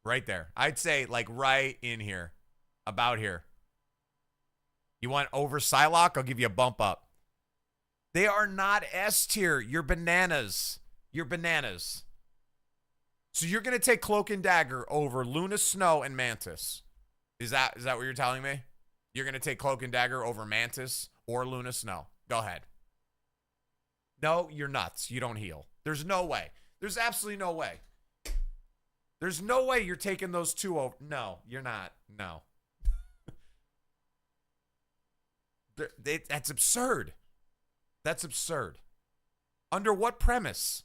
Right there. I'd say like right in here. About here. You want over Psylocke? I'll give you a bump up. They are not S tier. You're bananas. You're bananas. So you're going to take Cloak and Dagger over Luna Snow and Mantis. Is that what you're telling me? You're going to take Cloak and Dagger over Mantis or Luna Snow. Go ahead. No, you're nuts. You don't heal. There's no way. There's absolutely no way. There's no way you're taking those two over. No, you're not. No. That's absurd. That's absurd. Under what premise?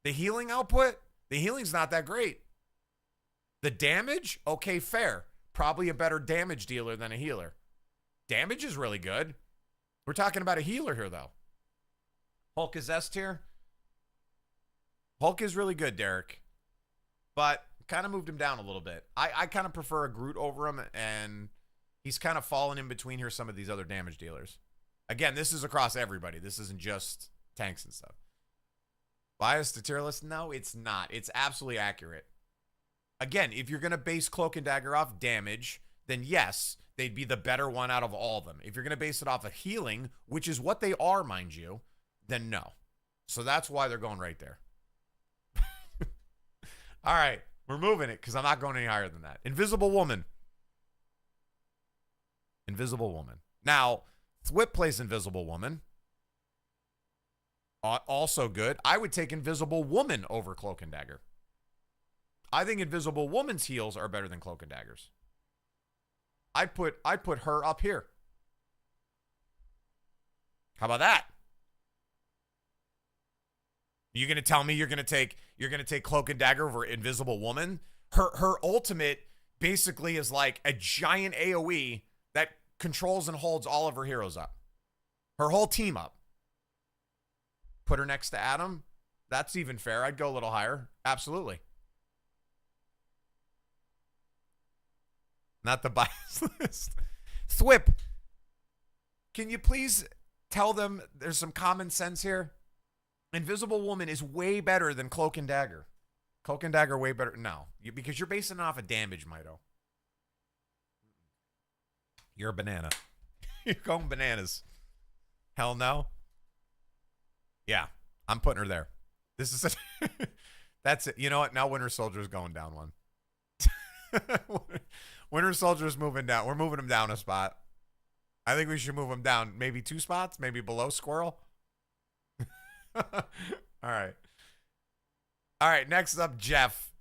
The healing output? The healing's not that great. The damage? Okay, fair. Probably a better damage dealer than a healer. Damage is really good. We're talking about a healer here, though. Hulk is S tier. Hulk is really good, Derek. But kind of moved him down a little bit. I kind of prefer a Groot over him, and he's kind of fallen in between here some of these other damage dealers. Again, this is across everybody. This isn't just tanks and stuff. Bias to tier list? No, it's not. It's absolutely accurate. Again, if you're going to base Cloak and Dagger off damage, then yes, they'd be the better one out of all of them. If you're going to base it off of healing, which is what they are, mind you, then no. So that's why they're going right there. All right, we're moving it because I'm not going any higher than that. Invisible Woman. Invisible Woman. Now, Thwip plays Invisible Woman. Also good. I would take Invisible Woman over Cloak and Dagger. I think Invisible Woman's heals are better than Cloak and Dagger's. I'd put her up here. How about that? You gonna tell me you're gonna take Cloak and Dagger over Invisible Woman? Her ultimate basically is like a giant AoE that controls and holds all of her heroes up. Her whole team up. Put her next to Adam. That's even fair. I'd go a little higher. Absolutely. Not the bias list. Thwip, can you please tell them there's some common sense here? Invisible Woman is way better than Cloak and Dagger. Cloak and Dagger way better. No, because you're basing it off of damage, Mito. You're a banana. You're going bananas. Hell no. Yeah, I'm putting her there. This is that's it. You know what? Now Winter Soldier's going down one. Winter Soldier's moving down. We're moving him down a spot. I think we should move him down maybe 2 spots, maybe below Squirrel. All right. All right, next up, Jeff.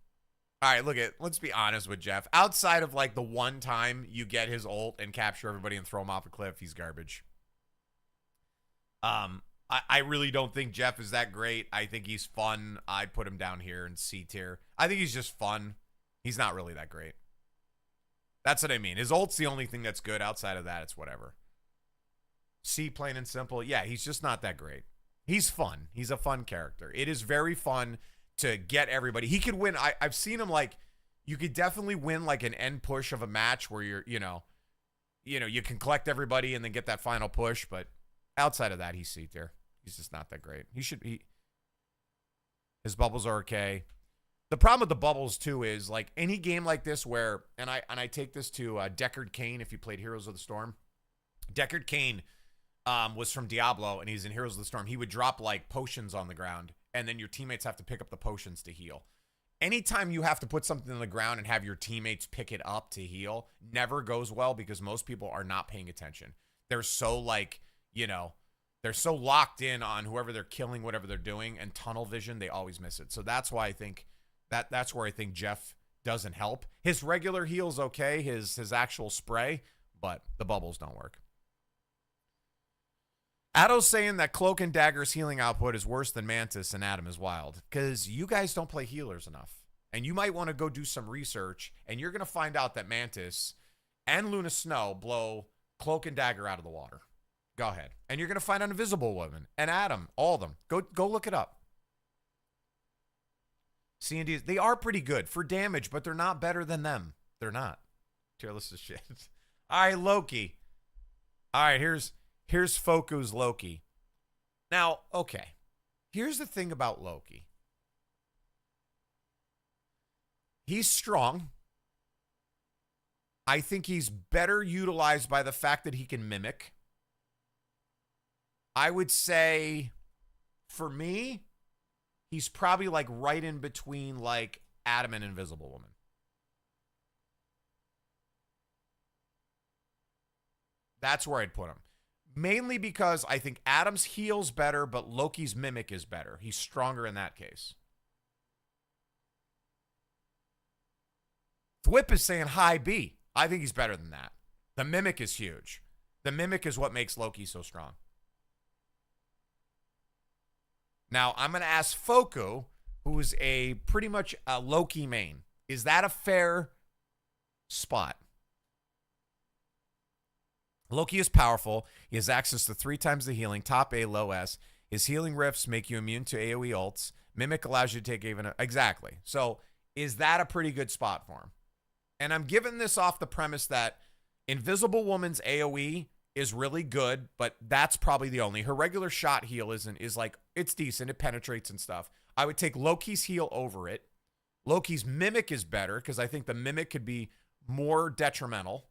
All right, let's be honest with Jeff. Outside of like the one time you get his ult and capture everybody and throw him off a cliff, he's garbage. I really don't think Jeff is that great. I think he's fun. I'd put him down here in C tier. I think he's just fun. He's not really that great. That's what I mean. His ult's the only thing that's good. Outside of that, it's whatever. C, plain and simple. Yeah, he's just not that great. He's fun. He's a fun character. It is very fun to get everybody. He could win. I've seen him like, you could definitely win like an end push of a match where you're, you can collect everybody and then get that final push. But outside of that, he's C tier. He's just not that great. His bubbles are okay. The problem with the bubbles too is like any game like this where, and I take this to Deckard Cain if you played Heroes of the Storm. Deckard Cain was from Diablo and he's in Heroes of the Storm. He would drop like potions on the ground and then your teammates have to pick up the potions to heal. Anytime you have to put something on the ground and have your teammates pick it up to heal never goes well because most people are not paying attention. They're so like, they're so locked in on whoever they're killing, whatever they're doing, and tunnel vision, they always miss it. So that's why I think that's where I think Jeff doesn't help. His regular heal's okay, his actual spray, but the bubbles don't work. Addo's saying that Cloak and Dagger's healing output is worse than Mantis and Adam is wild because you guys don't play healers enough. And you might want to go do some research and you're going to find out that Mantis and Luna Snow blow Cloak and Dagger out of the water. Go ahead. And you're going to find an Invisible Woman and Adam, all of them. Go look it up. C&D, they are pretty good for damage, but they're not better than them. They're not. Tier list is shit. All right, Loki. All right, here's Foku's Loki. Now, okay. Here's the thing about Loki. He's strong. I think he's better utilized by the fact that he can mimic. I would say, for me, he's probably like right in between like Adam and Invisible Woman. That's where I'd put him. Mainly because I think Adam's heal's better, but Loki's mimic is better. He's stronger in that case. Thwip is saying high B. I think he's better than that. The mimic is huge. The mimic is what makes Loki so strong. Now, I'm going to ask Foku, who is a pretty much a Loki main. Is that a fair spot? Loki is powerful. He has access to 3 times the healing, top A, low S. His healing rifts make you immune to AoE ults. Mimic allows you to take even exactly. So is that a pretty good spot for him? And I'm giving this off the premise that Invisible Woman's AoE is really good, but that's probably the only. Her regular shot heal is like, it's decent. It penetrates and stuff. I would take Loki's heal over it. Loki's mimic is better because I think the mimic could be more detrimental.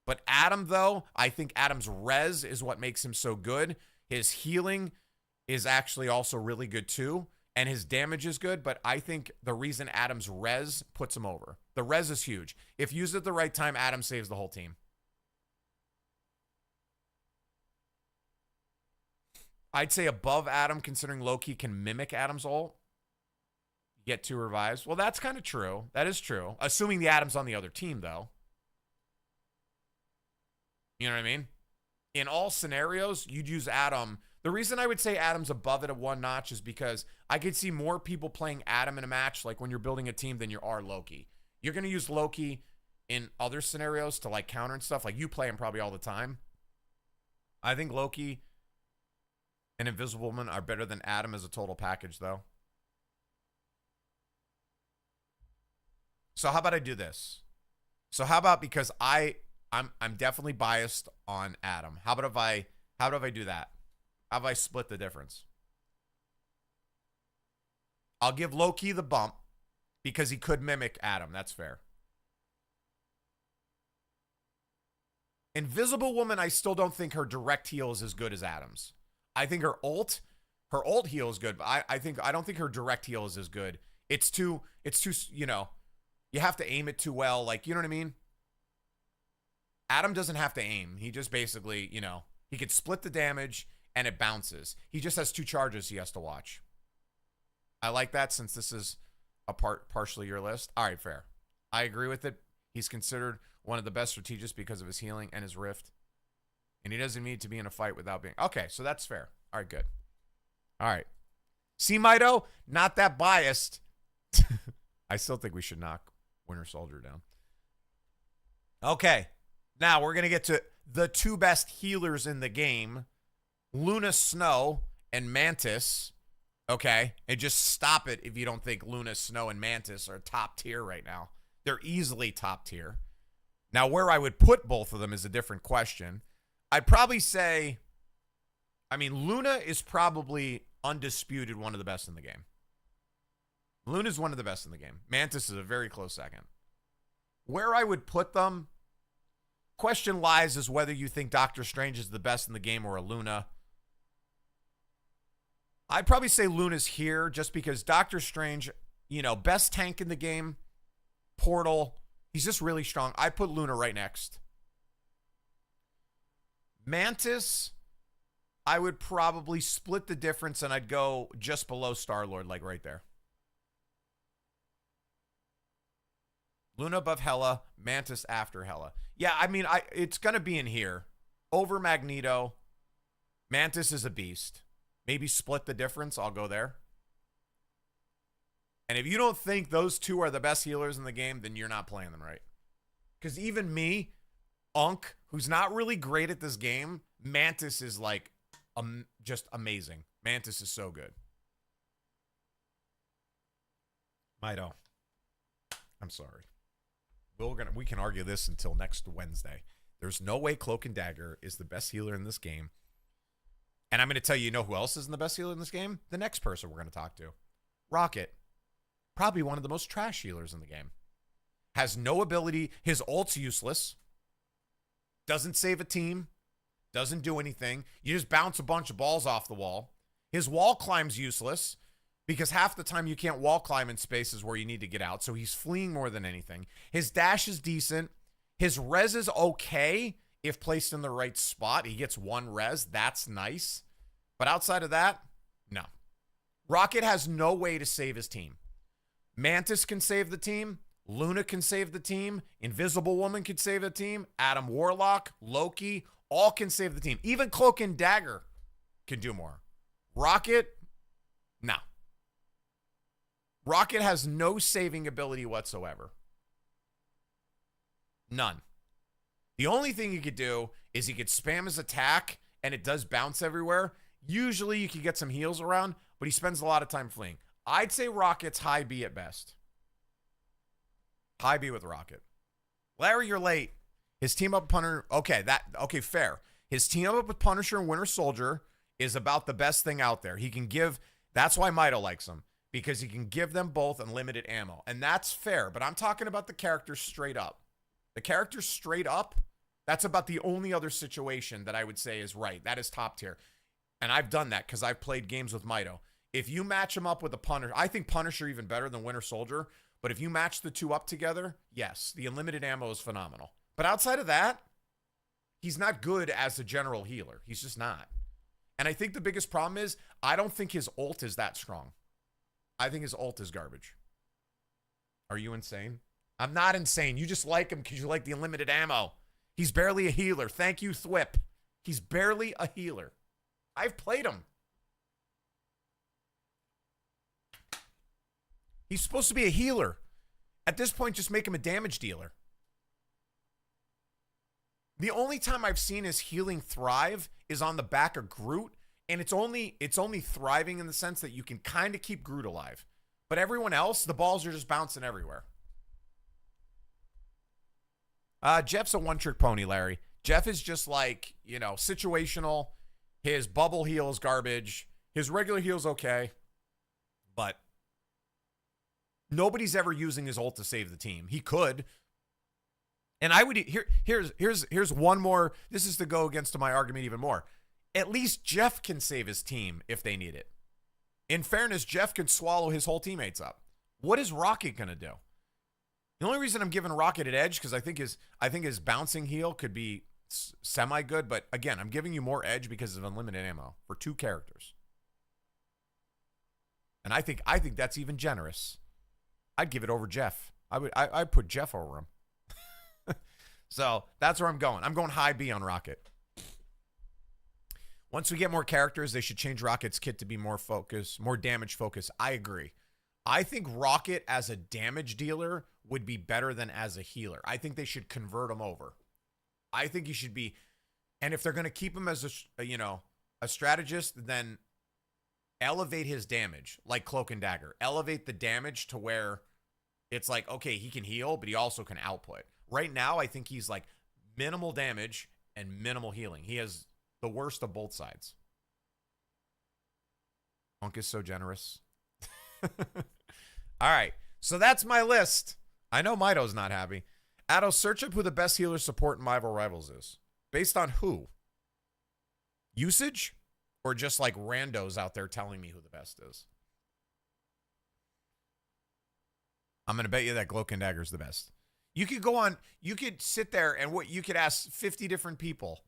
But Adam, though, I think Adam's res is what makes him so good. His healing is actually also really good, too. And his damage is good, but I think the reason Adam's res puts him over. The res is huge. If used at the right time, Adam saves the whole team. I'd say above Adam, considering Loki can mimic Adam's ult. Get 2 revives. Well, that's kind of true. That is true. Assuming the Adam's on the other team, though. You know what I mean? In all scenarios, you'd use Adam. The reason I would say Adam's above it at 1 notch is because I could see more people playing Adam in a match, like when you're building a team, than you are Loki. You're going to use Loki in other scenarios to like counter and stuff. Like you play him probably all the time. I think Loki and Invisible Woman are better than Adam as a total package, though. So how about I do this? So how about, because I'm definitely biased on Adam. How about if I do that? How about I split the difference? I'll give Loki the bump because he could mimic Adam. That's fair. Invisible Woman, I still don't think her direct heal is as good as Adam's. I think her ult heal is good, but I don't think her direct heal is as good. It's too, you know, you have to aim it too well. Like, you know what I mean? Adam doesn't have to aim. He just basically, you know, he could split the damage and it bounces. He just has 2 charges he has to watch. I like that since this is a partially your list. All right, fair. I agree with it. He's considered one of the best strategists because of his healing and his rift. And he doesn't need to be in a fight without being... Okay, so that's fair. All right, good. All right. See, Mido, not that biased. I still think we should knock Winter Soldier down. Okay. Now we're going to get to the 2 best healers in the game. Luna Snow and Mantis. Okay? And just stop it if you don't think Luna Snow and Mantis are top tier right now. They're easily top tier. Now, where I would put both of them is a different question. I'd probably say, I mean, Luna is probably undisputed one of the best in the game. Luna's one of the best in the game. Mantis is a very close second. Where I would put them, question lies is whether you think Doctor Strange is the best in the game or a Luna. I'd probably say Luna's here just because Doctor Strange, you know, best tank in the game, Portal, he's just really strong. I put Luna right next. Mantis, I would probably split the difference and I'd go just below Star-Lord, like right there. Luna above Hela, Mantis after Hela. Yeah, I mean, it's going to be in here. Over Magneto. Mantis is a beast. Maybe split the difference. I'll go there. And if you don't think those 2 are the best healers in the game, then you're not playing them right. Because even me, Unk, who's not really great at this game, Mantis is like just amazing. Mantis is so good. Mido. I'm sorry. We can argue this until next Wednesday. There's no way Cloak and Dagger is the best healer in this game. And I'm going to tell you, who else isn't the best healer in this game? The next person we're going to talk to. Rocket. Probably one of the most trash healers in the game. Has no ability. His ult's useless. Doesn't save a team. Doesn't do anything. You just bounce a bunch of balls off the wall. His wall climb's useless because half the time you can't wall climb in spaces where you need to get out. So he's fleeing more than anything. His dash is decent. His res is okay if placed in the right spot. He gets 1 res. That's nice. But outside of that, no. Rocket has no way to save his team. Mantis can save the team. Luna can save the team. Invisible Woman can save the team. Adam Warlock, Loki, all can save the team. Even Cloak and Dagger can do more. Rocket, no. Rocket has no saving ability whatsoever. None. The only thing he could do is he could spam his attack and it does bounce everywhere. Usually you can get some heals around, but he spends a lot of time fleeing. I'd say Rocket's high B at best. High B with Rocket. Larry, you're late. His team up with Punisher. Okay, fair. His team up with Punisher and Winter Soldier is about the best thing out there. He can give, that's why Mido likes him, because he can give them both unlimited ammo. And that's fair, but I'm talking about the characters straight up. The characters straight up, that's about the only other situation that I would say is right. That is top tier. And I've done that because I've played games with Mido. If you match him up with a Punisher, I think Punisher even better than Winter Soldier, but if you match the two up together, yes, the unlimited ammo is phenomenal. But outside of that, he's not good as a general healer. He's just not. And I think the biggest problem is I don't think his ult is that strong. I think his ult is garbage. Are you insane? I'm not insane. You just like him because you like the unlimited ammo. He's barely a healer. Thank you, Thwip. He's barely a healer. I've played him. He's supposed to be a healer. At this point, just make him a damage dealer. The only time I've seen his healing thrive is on the back of Groot, and it's only thriving in the sense that you can kind of keep Groot alive. But everyone else, the balls are just bouncing everywhere. Jeff's a one-trick pony, Larry. Jeff is just like, situational. His bubble heal is garbage. His regular heal is okay. But nobody's ever using his ult to save the team. He could. And I would here's one more. This is to go against my argument even more. At least Jeff can save his team if they need it. In fairness, Jeff can swallow his whole teammates up. What is Rocket gonna do? The only reason I'm giving Rocket an edge because I think his bouncing heal could be semi good. But again, I'm giving you more edge because of unlimited ammo for 2 characters. And I think that's even generous. I'd give it over Jeff. I'd put Jeff over him. So that's where I'm going. I'm going high B on Rocket. Once we get more characters, they should change Rocket's kit to be more damage focused. I agree. I think Rocket as a damage dealer would be better than as a healer. I think they should convert him over. I think he should be, and if they're going to keep him as a strategist, then elevate his damage like Cloak and Dagger. Elevate the damage to where it's like, okay, he can heal, but he also can output. Right now, I think he's like minimal damage and minimal healing. He has the worst of both sides. Unk is so generous. All right, so that's my list. I know Mido's not happy. Addo, search up who the best healer support in Marvel Rivals is. Based on who? Usage? Or just like randos out there telling me who the best is? I'm going to bet you that Cloak and Dagger is the best. You could go on, you could sit there and you could ask 50 different people.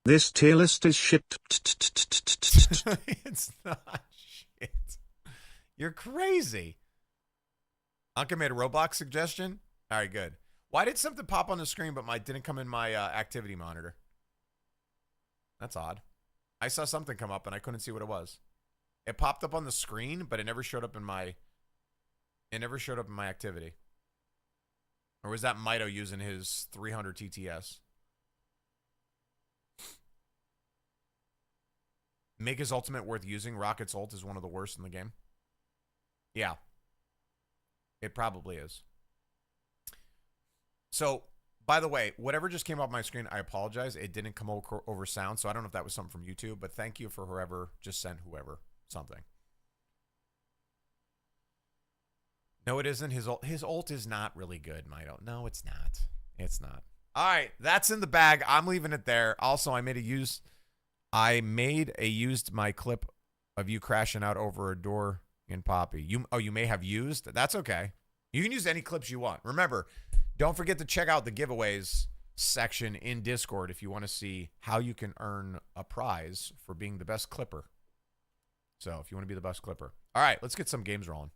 This tier list is shit. It's not shit. You're crazy. Anka made a Roblox suggestion. All right, good. Why did something pop on the screen but didn't come in my activity monitor? That's odd. I saw something come up and I couldn't see what it was. It popped up on the screen, but it never showed up in my It never showed up in my activity. Or was that Mito using his 300 TTS? Make his ultimate worth using. Rocket's ult is one of the worst in the game. Yeah. It probably is. So, by the way, whatever just came up my screen, I apologize. It didn't come over sound, so I don't know if that was something from YouTube, but thank you for whoever just sent whoever something. No, it isn't. His ult is not really good, Mito. No, it's not. It's not. All right, that's in the bag. I'm leaving it there. Also, I made a used my clip of you crashing out over a door in Poppy. You may have used. That's okay. You can use any clips you want. Remember, don't forget to check out the giveaways section in Discord if you want to see how you can earn a prize for being the best clipper. So, if you want to be the best clipper. All right, let's get some games rolling.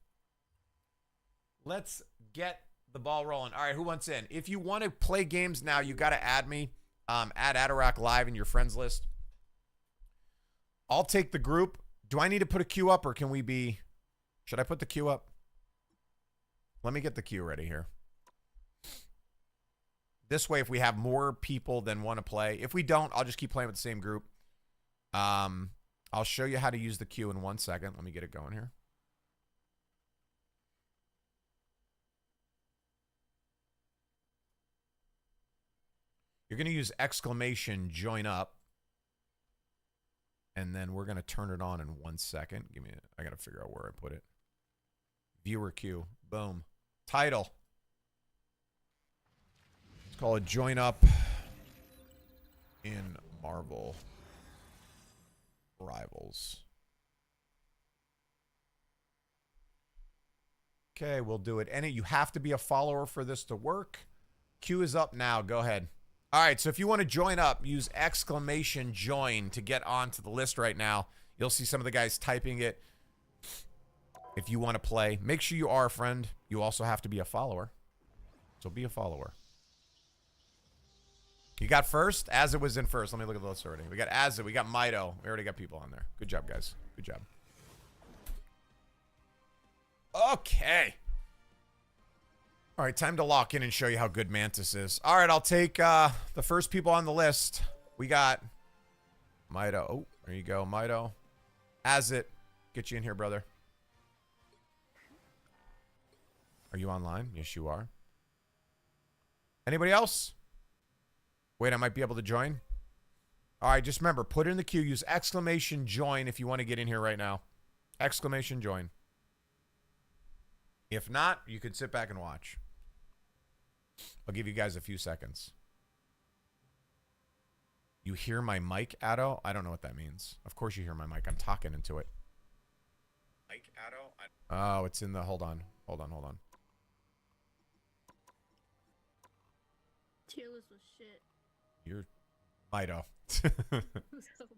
Let's get the ball rolling. All right, who wants in? If you want to play games now, you got to add me. Add Atarak Live in your friends list. I'll take the group. Do I need to put a queue up or can we be... Should I put the queue up? Let me get the queue ready here. This way, if we have more people than want to play. If we don't, I'll just keep playing with the same group. I'll show you how to use the queue in 1 second. Let me get it going here. You're going to use exclamation join up. And then we're going to turn it on in 1 second. I got to figure out where I put it. Viewer queue. Boom. Title. Let's call it join up in Marvel Rivals. Okay, we'll do it. And you have to be a follower for this to work. Queue is up now. Go ahead. All right, so if you want to join up, use exclamation join to get onto the list right now. You'll see some of the guys typing it. If you want to play, make sure you are a friend. You also have to be a follower. So be a follower. You got first? Azza was in first. Let me look at the list already. We got Azza. We got Mito. We already got people on there. Good job, guys. Good job. Okay. All right, time to lock in and show you how good Mantis is. All right, I'll take the first people on the list. We got Mito. Oh, there you go, Mito. Azit, get you in here, brother. Are you online? Yes, you are. Anybody else? Wait, I might be able to join. All right, just remember, put it in the queue. Use exclamation join if you want to get in here right now. Exclamation join. If not, you can sit back and watch. I'll give you guys a few seconds. You hear my mic, Addo? I don't know what that means. Of course you hear my mic. I'm talking into it. Mic, Addo? Oh, it's in the... Hold on. Hold on, hold on. Tier list was shit. You're... Mito.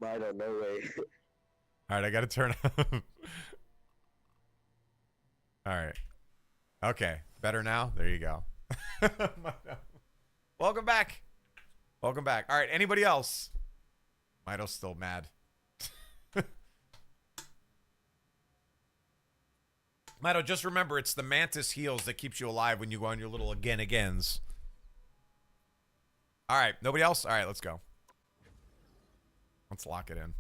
Mito, no way. Alright, I gotta turn up. Alright. Okay. Better now? There you go. Welcome back. Welcome back. All right. Anybody else? Mito's still mad. Mito, just remember, it's the Mantis heals that keeps you alive when you go on your little agains. All right. Nobody else? All right. Let's go. Let's lock it in.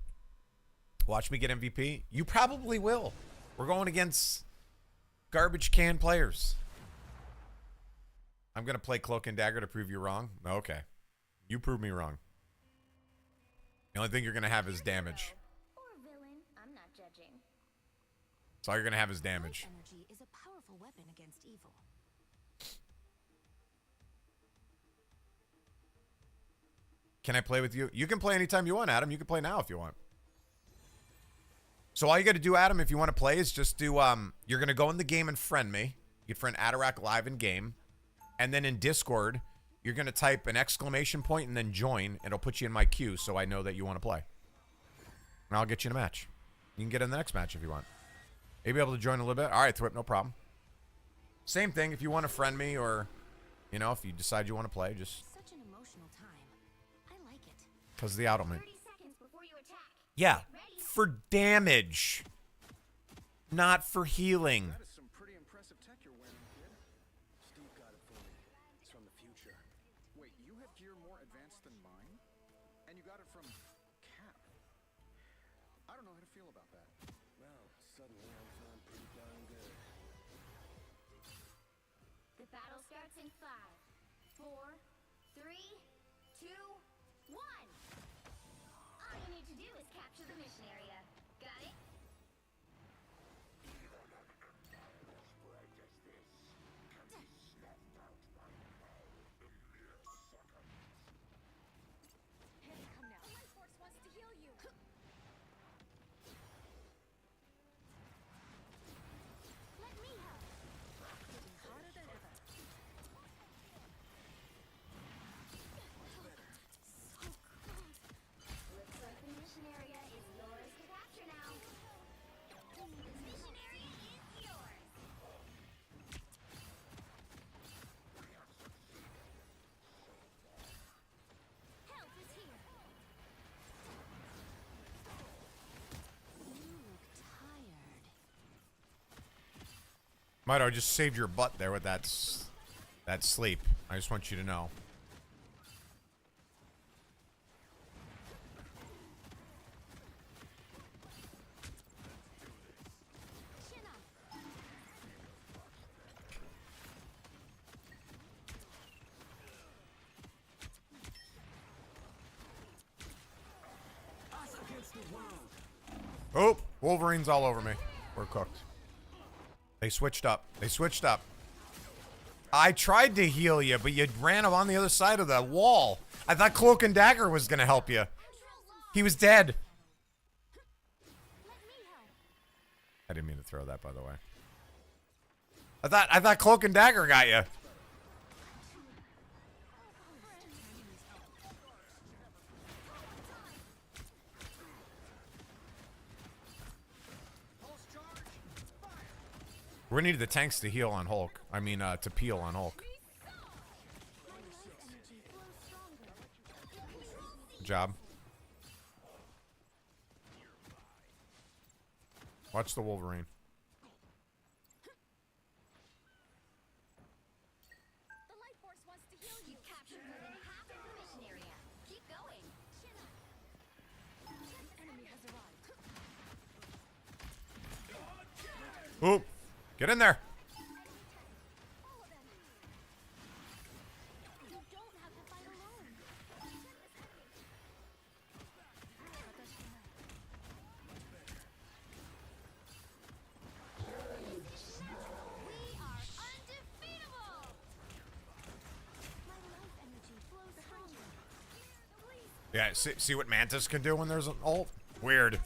Watch me get MVP. You probably will. We're going against garbage can players. I'm going to play Cloak and Dagger to prove you wrong. Okay. You prove me wrong. The only thing you're going to have is damage. Or villain, I'm not judging. That's all you're going to have is damage. Energy is a powerful weapon against evil. Can I play with you? You can play anytime you want, Adam. You can play now if you want. So all you got to do, Adam, if you want to play is just do, you're going to go in the game and friend me. You friend Atarak Live in game. And then in Discord, you're going to type an exclamation point and then join. It'll put you in my queue so I know that you want to play. And I'll get you in a match. You can get in the next match if you want. Maybe able to join a little bit. All right, Thwip, no problem. Same thing if you want to friend me or, you know, if you decide you want to play, just... Such an emotional time. I like it. Because of the automent. 30 seconds before you attack. Yeah, for damage. Not for healing. That is some pretty impressive tech you're wearing, kid? Steve got it for me. It's from the future. Wait, you have gear more advanced than mine? And you got it from Cap. I don't know how to feel about that. Well, suddenly I'm feeling pretty darn good. The battle starts in 5, 4, 3, 2, 1. All you need to do is capture the mission area. Got it? Come now. The life force wants to heal you. Let me help. Getting hotter than ever. So cold. Looks like the mission area is yours to capture now. The mission area is yours. Help is here. You look tired. Mido, I just saved your butt there with that sleep. I just want you to know. Chin up. Oh, Wolverine's all over me. We're cooked. They switched up. They switched up. I tried to heal you, but you ran up on the other side of the wall. I thought Cloak and Dagger was going to help you. He was dead. Let me help. I didn't mean to throw that, by the way. I thought Cloak and Dagger got you. We need the tanks to heal on Hulk. I mean, to peel on Hulk. My life energy flows stronger. Good job. Watch the Wolverine. The life force wants to heal you. You've captured more than half of the mission area. Keep going. Chin up. The enemy has arrived. Oop. Get in there. All of them. You don't have to fight alone. We are undefeatable. My life energy flows stronger. Yeah, see what Mantis can do when there's an ult? Weird.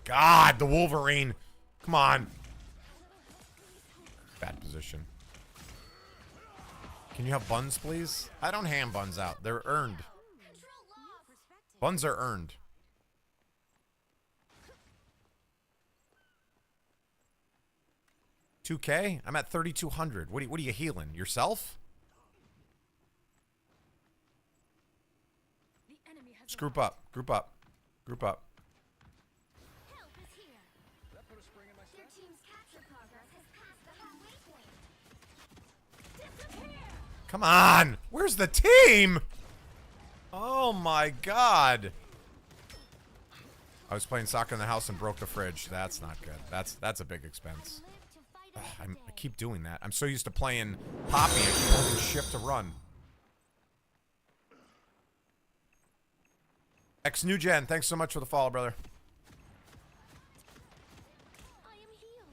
God, the Wolverine. Come on. Bad position. Can you have buns, please? I don't hand buns out. They're earned. Buns are earned. $2K? I'm at 3,200. What are you healing? Yourself? The enemy has Just group up. Group up. Group up. Help is here. That put a spring in my Their step. team's capture progress has passed the halfway point. Disappear. Come on. Where's the team? Oh my God. I was playing soccer in the house and broke the fridge. That's not good. That's a big expense. Live to fight Ugh, another I day. keep doing that. I'm so used to playing Poppy. I keep holding shift to run. X New Gen, thanks so much for the follow, brother. I am healed.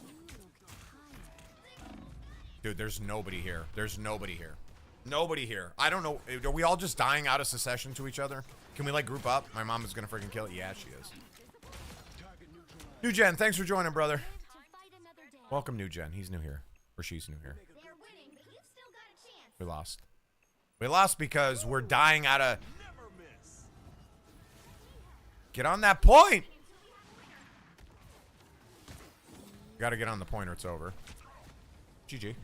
You look tired. Dude, there's nobody here. There's nobody here. Nobody here. I don't know. Are we all just dying out of secession to each other? Can we, like, group up? My mom is gonna freaking kill it. Yeah, she is. New Gen, thanks for joining, brother. Live to fight another day. Welcome, New Gen. He's new here. Or she's new here. They're winning, but you've still got a chance. We lost. We lost because we're dying out of... Get on that point! Gotta get on the point or it's over. GG.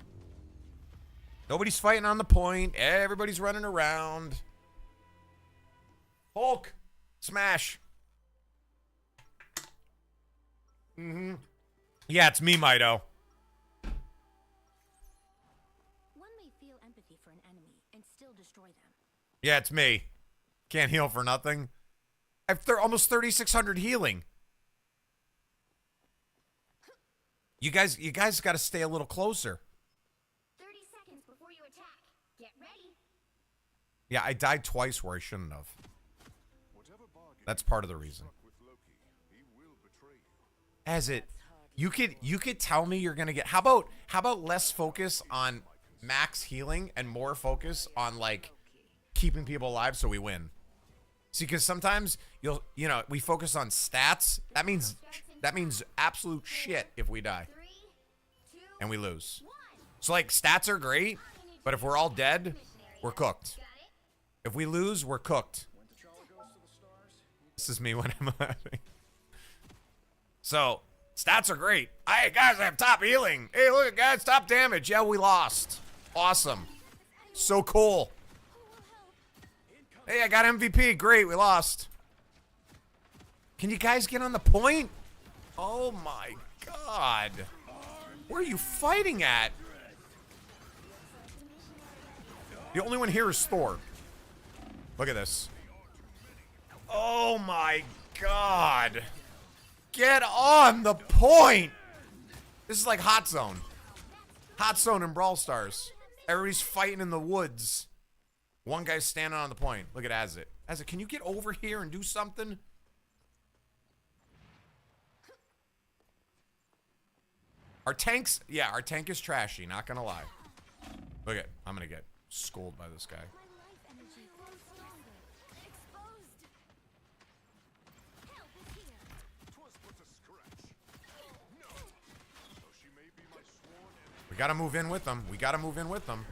Nobody's fighting on the point. Everybody's running around. Hulk. Smash. Mm-hmm. Yeah, it's me, Mido. One may feel empathy for an enemy and still destroy them. Yeah, it's me. Can't heal for nothing. I have almost 3,600 healing. You guys got to stay a little closer. 30 seconds before you attack. Get ready. Yeah, I died twice where I shouldn't have. That's part of the reason. As it, you could tell me you're gonna get. How about less focus on max healing and more focus on like keeping people alive so we win. See, because sometimes we focus on stats. That means absolute shit if we die 3, 2, and we lose. 1. So like stats are great, but if we're all dead, we're cooked. Got it? If we lose, we're cooked. This is me when I'm laughing. So, stats are great. Hey, guys, I have top healing. Hey, look, guys, top damage. Yeah, we lost. Awesome. So cool. Hey, I got MVP. Great, we lost. Can you guys get on the point? Oh, my God. Where are you fighting at? The only one here is Thor. Look at this. Oh my God. Get on the point. This is like Hot Zone. Hot Zone in Brawl Stars. Everybody's fighting in the woods. One guy's standing on the point. Look at Azit. Azit, can you get over here and do something? Our tanks, yeah, our tank is trashy, not gonna lie. Look at, I'm gonna get schooled by this guy. My life energy grows stronger. Exposed. Help is here. We gotta move in with them. We gotta move in with them.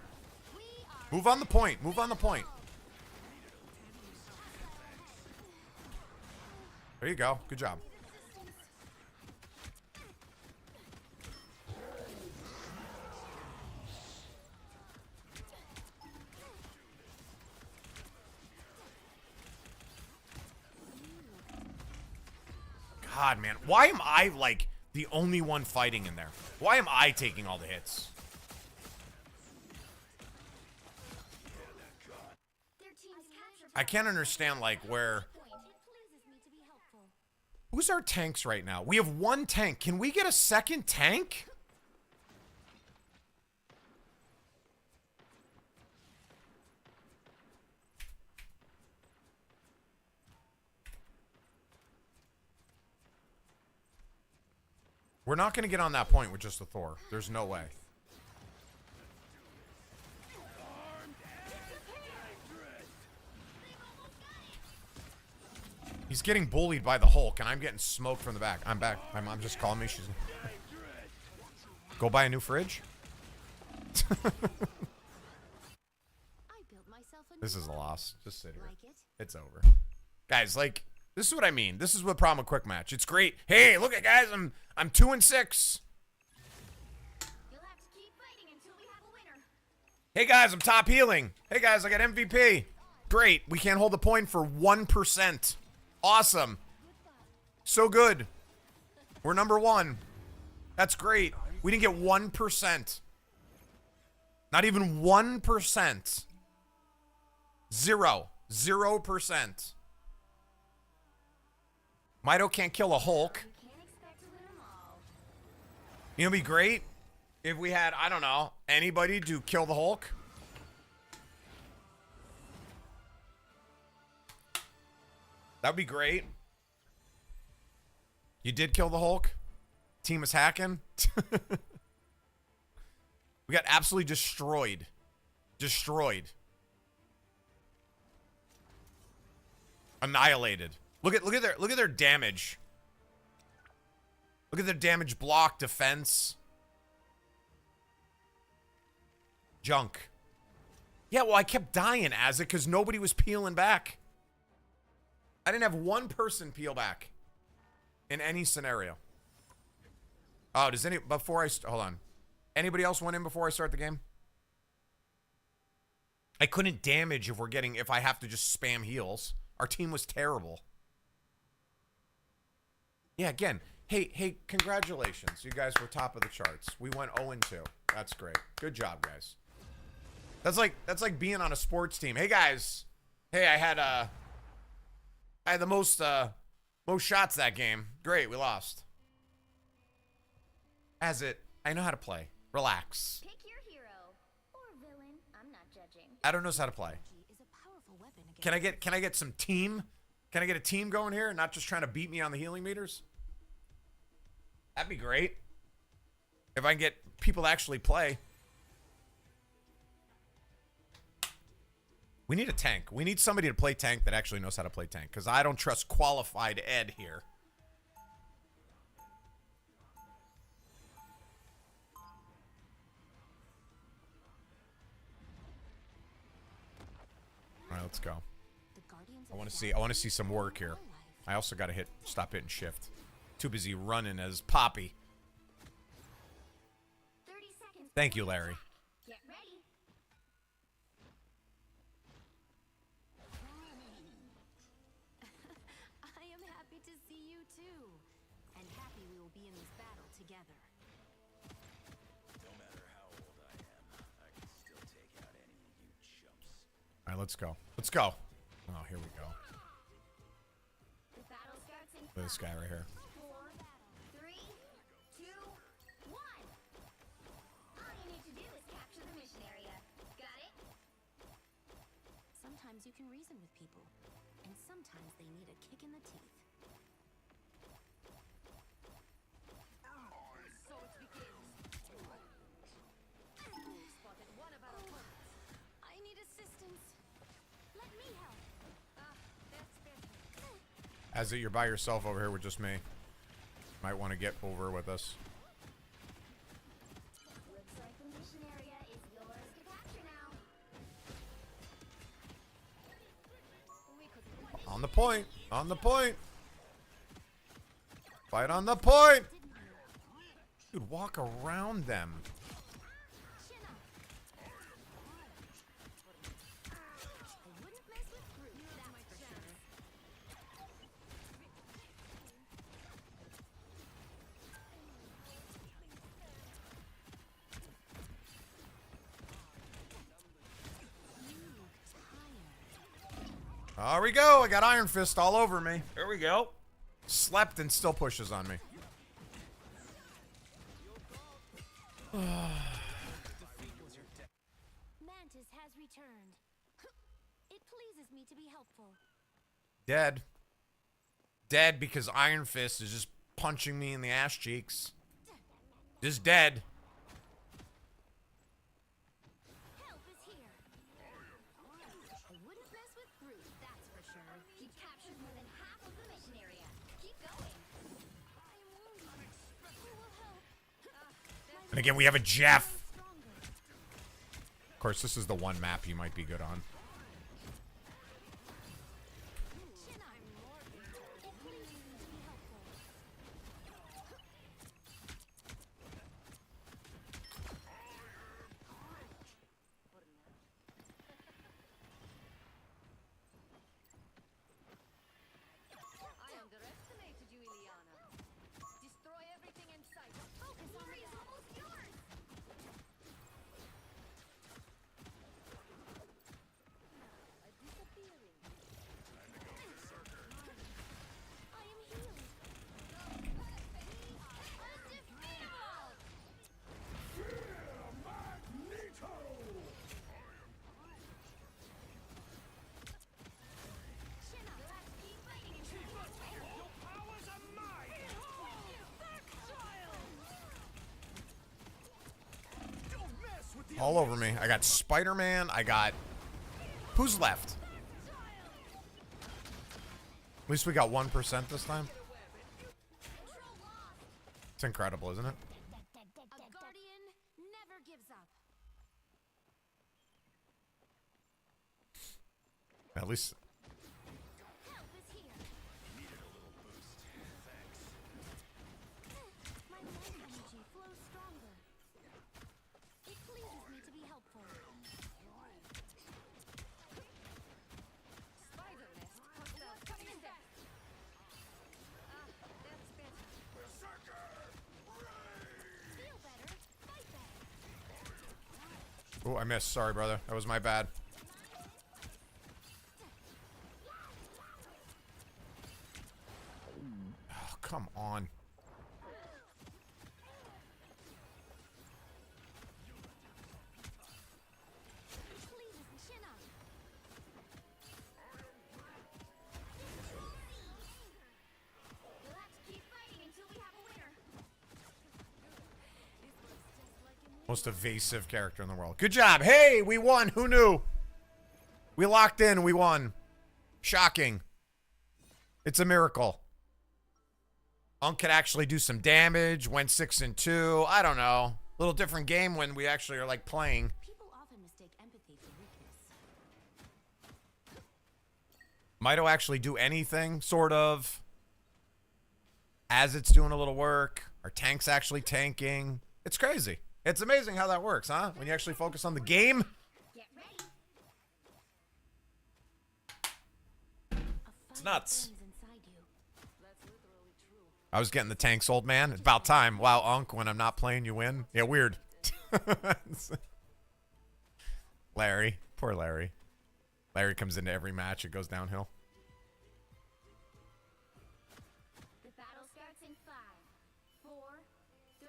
Move on the point. Move on the point. There you go. Good job. God, man. Why am I, like, the only one fighting in there? Why am I taking all the hits? Their team's captured I can't understand, like, where... point. It pleases me to be helpful. Who's our tanks right now? We have one tank. Can we get a second tank? We're not going to get on that point with just a Thor. There's no way. He's getting bullied by the Hulk, and I'm getting smoked from the back. I'm back. My mom just called me. She's... Go buy a new fridge? I built myself a This new is a home. loss. Just sit here. Like it? It's over. Guys, like, this is what I mean. This is the problem with quick match. It's great. Hey, look at guys, I'm 2-6. You'll have to keep fighting until we have a winner. Hey guys, I'm top healing. Hey guys, I got MVP. Great. We can't hold the point for 1%. Awesome. So good. We're number 1. That's great. We didn't get 1%. Not even 1%. 0%. Mido can't kill a Hulk. We can't expect to win them all. You know, it'd be great if we had, I don't know, anybody to kill the Hulk. That'd be great. You did kill the Hulk. Team is hacking. We got absolutely destroyed. Destroyed. Annihilated. Look at their damage. Look at their damage block, defense. Junk. Yeah, well, I kept dying as it because nobody was peeling back. I didn't have one person peel back in any scenario. Oh, does any, before I, hold on. Anybody else went in before I start the game? I couldn't damage if I have to just spam heals. Our team was terrible. Yeah, again, hey, congratulations. You guys were top of the charts. We went 0-2. That's great. Good job, guys. That's like being on a sports team. Hey guys. Hey, I had the most shots that game. Great, we lost. I know how to play. Relax. Pick your hero or villain. I'm not judging. I don't know how to play. Is a powerful weapon against Can I get some team? Can I get a team going here? Not just trying to beat me on the healing meters? That'd be great. If I can get people to actually play. We need a tank. We need somebody to play tank that actually knows how to play tank. Because I don't trust qualified Ed here. All right, let's go. the guardians I of want to the see. I want to see some work here. I also got to stop hitting shift. Too busy running as Poppy. 30 seconds. Thank you, Larry. Get ready. I am happy to see you too. And happy we will be in this battle together. No matter how old I am, I can still take out any of you chumps. All right, let's go. Let's go. Oh, here we go. The battle starts in Look at this guy right here. 4, 3, 2, 1. All you need to do is capture the mission area. Got it? Sometimes you can reason with people, and sometimes they need a kick in the teeth. So it begins. Spotted one of our opponents. I need assistance. Let me help. That's better. As you're by yourself over here with just me. Might want to get over with us. Looks like the mission area is yours to capture now. We could On the point. On the point. Fight on the point. Dude, walk around them. chin up. I wouldn't mess with Groot. That's for sure. You look tired. There we go. I got Iron Fist all over me. There we go. Slept and still pushes on me. Mantis has returned. It pleases me to be helpful. Dead. Dead because Iron Fist is just punching me in the ass cheeks. Just dead. Help is here. I wouldn't mess with Groot, that's for sure. You captured more than half of the mission area. Keep going. I'm wounded. Who will help? And again, we have a Jeff. Stronger. Of course, this is the one map you might be good on. Chin up. It pleases me to be helpful. I underestimated you, Ileana. Destroy everything in sight. Focus on me. Almost yours. Disappearing. I am healed. Undefeatable! Chin up. Let's keep fighting. All over me. I got Spider-Man. I got... Who's left? At least we got 1% this time. It's incredible, isn't it? A guardian never gives up. At least... Help is here. My life energy flows stronger. It pleases me to be helpful. Oh, I missed. Sorry, brother. That was my bad. Oh, come on. Please, chin up. You'll have to keep fighting until we have a winner. Most evasive character in the world. Good job. Hey, we won. Who knew? We locked in. We won. Shocking. It's a miracle. Unk could actually do some damage. Went 6-2. I don't know. A little different game when we actually are like playing. People often mistake empathy for weakness. Mito actually do anything, sort of. As it's doing a little work. Our tank's actually tanking. It's crazy. It's amazing how that works, huh? When you actually focus on the game. Get ready. It's nuts. Burns inside you. I was getting the tank sold, man. It's about time. Wow, Unk, when I'm not playing, you win. Yeah, weird. Larry. Poor Larry. Larry comes into every match. It goes downhill. The battle starts in 5, 4, 3,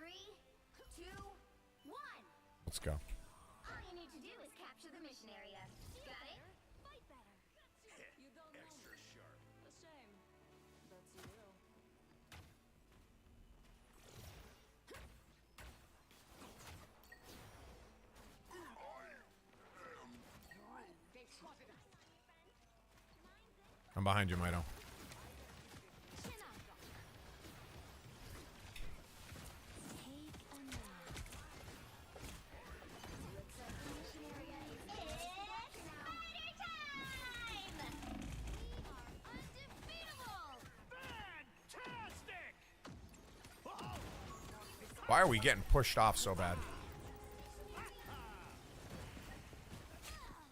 2, 1. Let's go. All you need to do is capture the mission area. Got it? Fight better. You don't know Extra sharp. me. A shame. That's you. I'm behind you, Mito. Chin up. Take a nap. Looks like the mission area is It's spider time! We are undefeatable. Why are we getting pushed off so bad?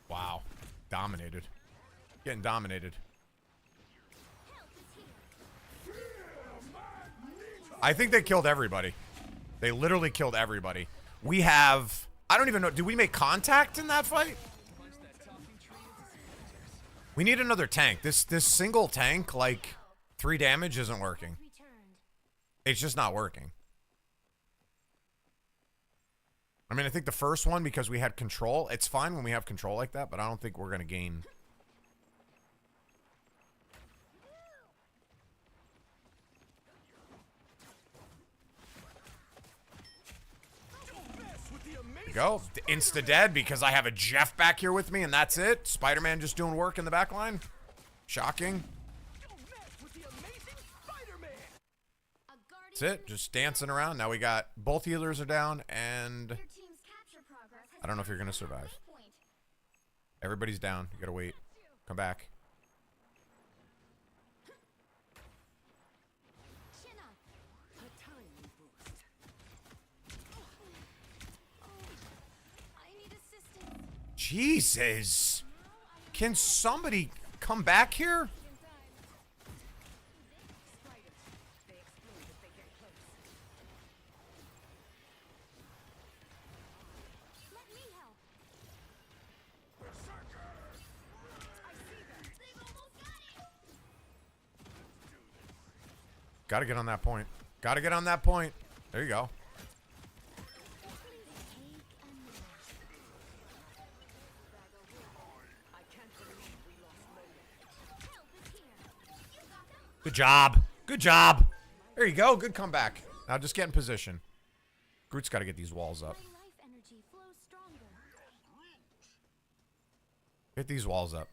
Wow. Dominated. Getting dominated. Help is here. I think they killed everybody. They literally killed everybody. We have... I don't even know. Did we make contact in that fight? We need another tank. This single tank, like, 3 damage isn't working. Returned. It's just not working. I mean, I think the first one, because we had control, it's fine when we have control like that, but I don't think we're going to gain... Go. Insta dead because I have a Jeff back here with me and that's it. Spider-Man just doing work in the back line. Shocking. A guardian. That's it. Just dancing around. Now we got both healers are down and Your team's capture progress has I don't know if you're going to survive. point. Everybody's down. You got to wait. Come back. Chin up. I need assistance. Jesus. Can somebody come back here? Let me help. They've almost got it! Got to get on that point. Got to get on that point. There you go. Good job. Good job. There you go. Good comeback. Now just get in position. Groot's got to get these walls up. My life energy flows stronger. Get these walls up.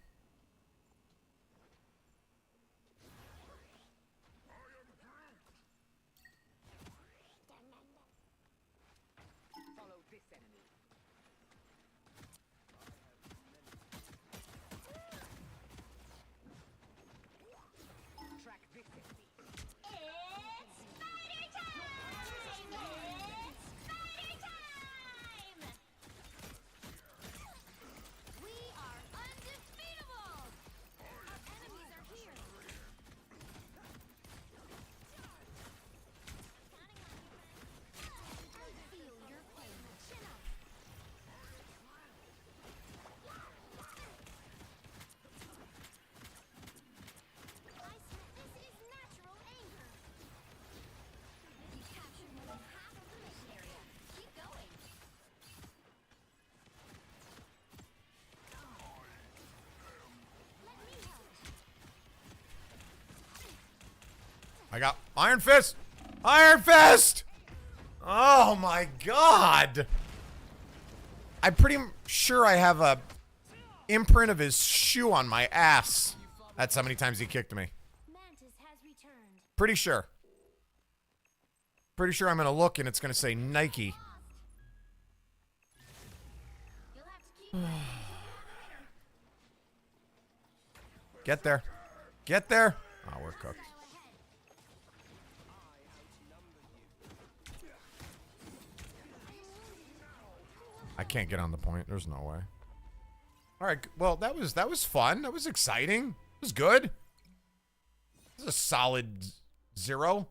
It's spider time! It's spider time! We are undefeatable. I got Iron Fist. Iron Fist. Oh my god. I'm pretty sure I have a imprint of his shoe on my ass. That's how many times he kicked me. Mantis has returned. Pretty sure. Pretty sure I'm gonna look and it's gonna say Nike. You'll have to keep Get there. Get there. Oh, we're cooked. I can't get on the point. There's no way. All right. Well, that was fun. That was exciting. It was good. This is a solid 0.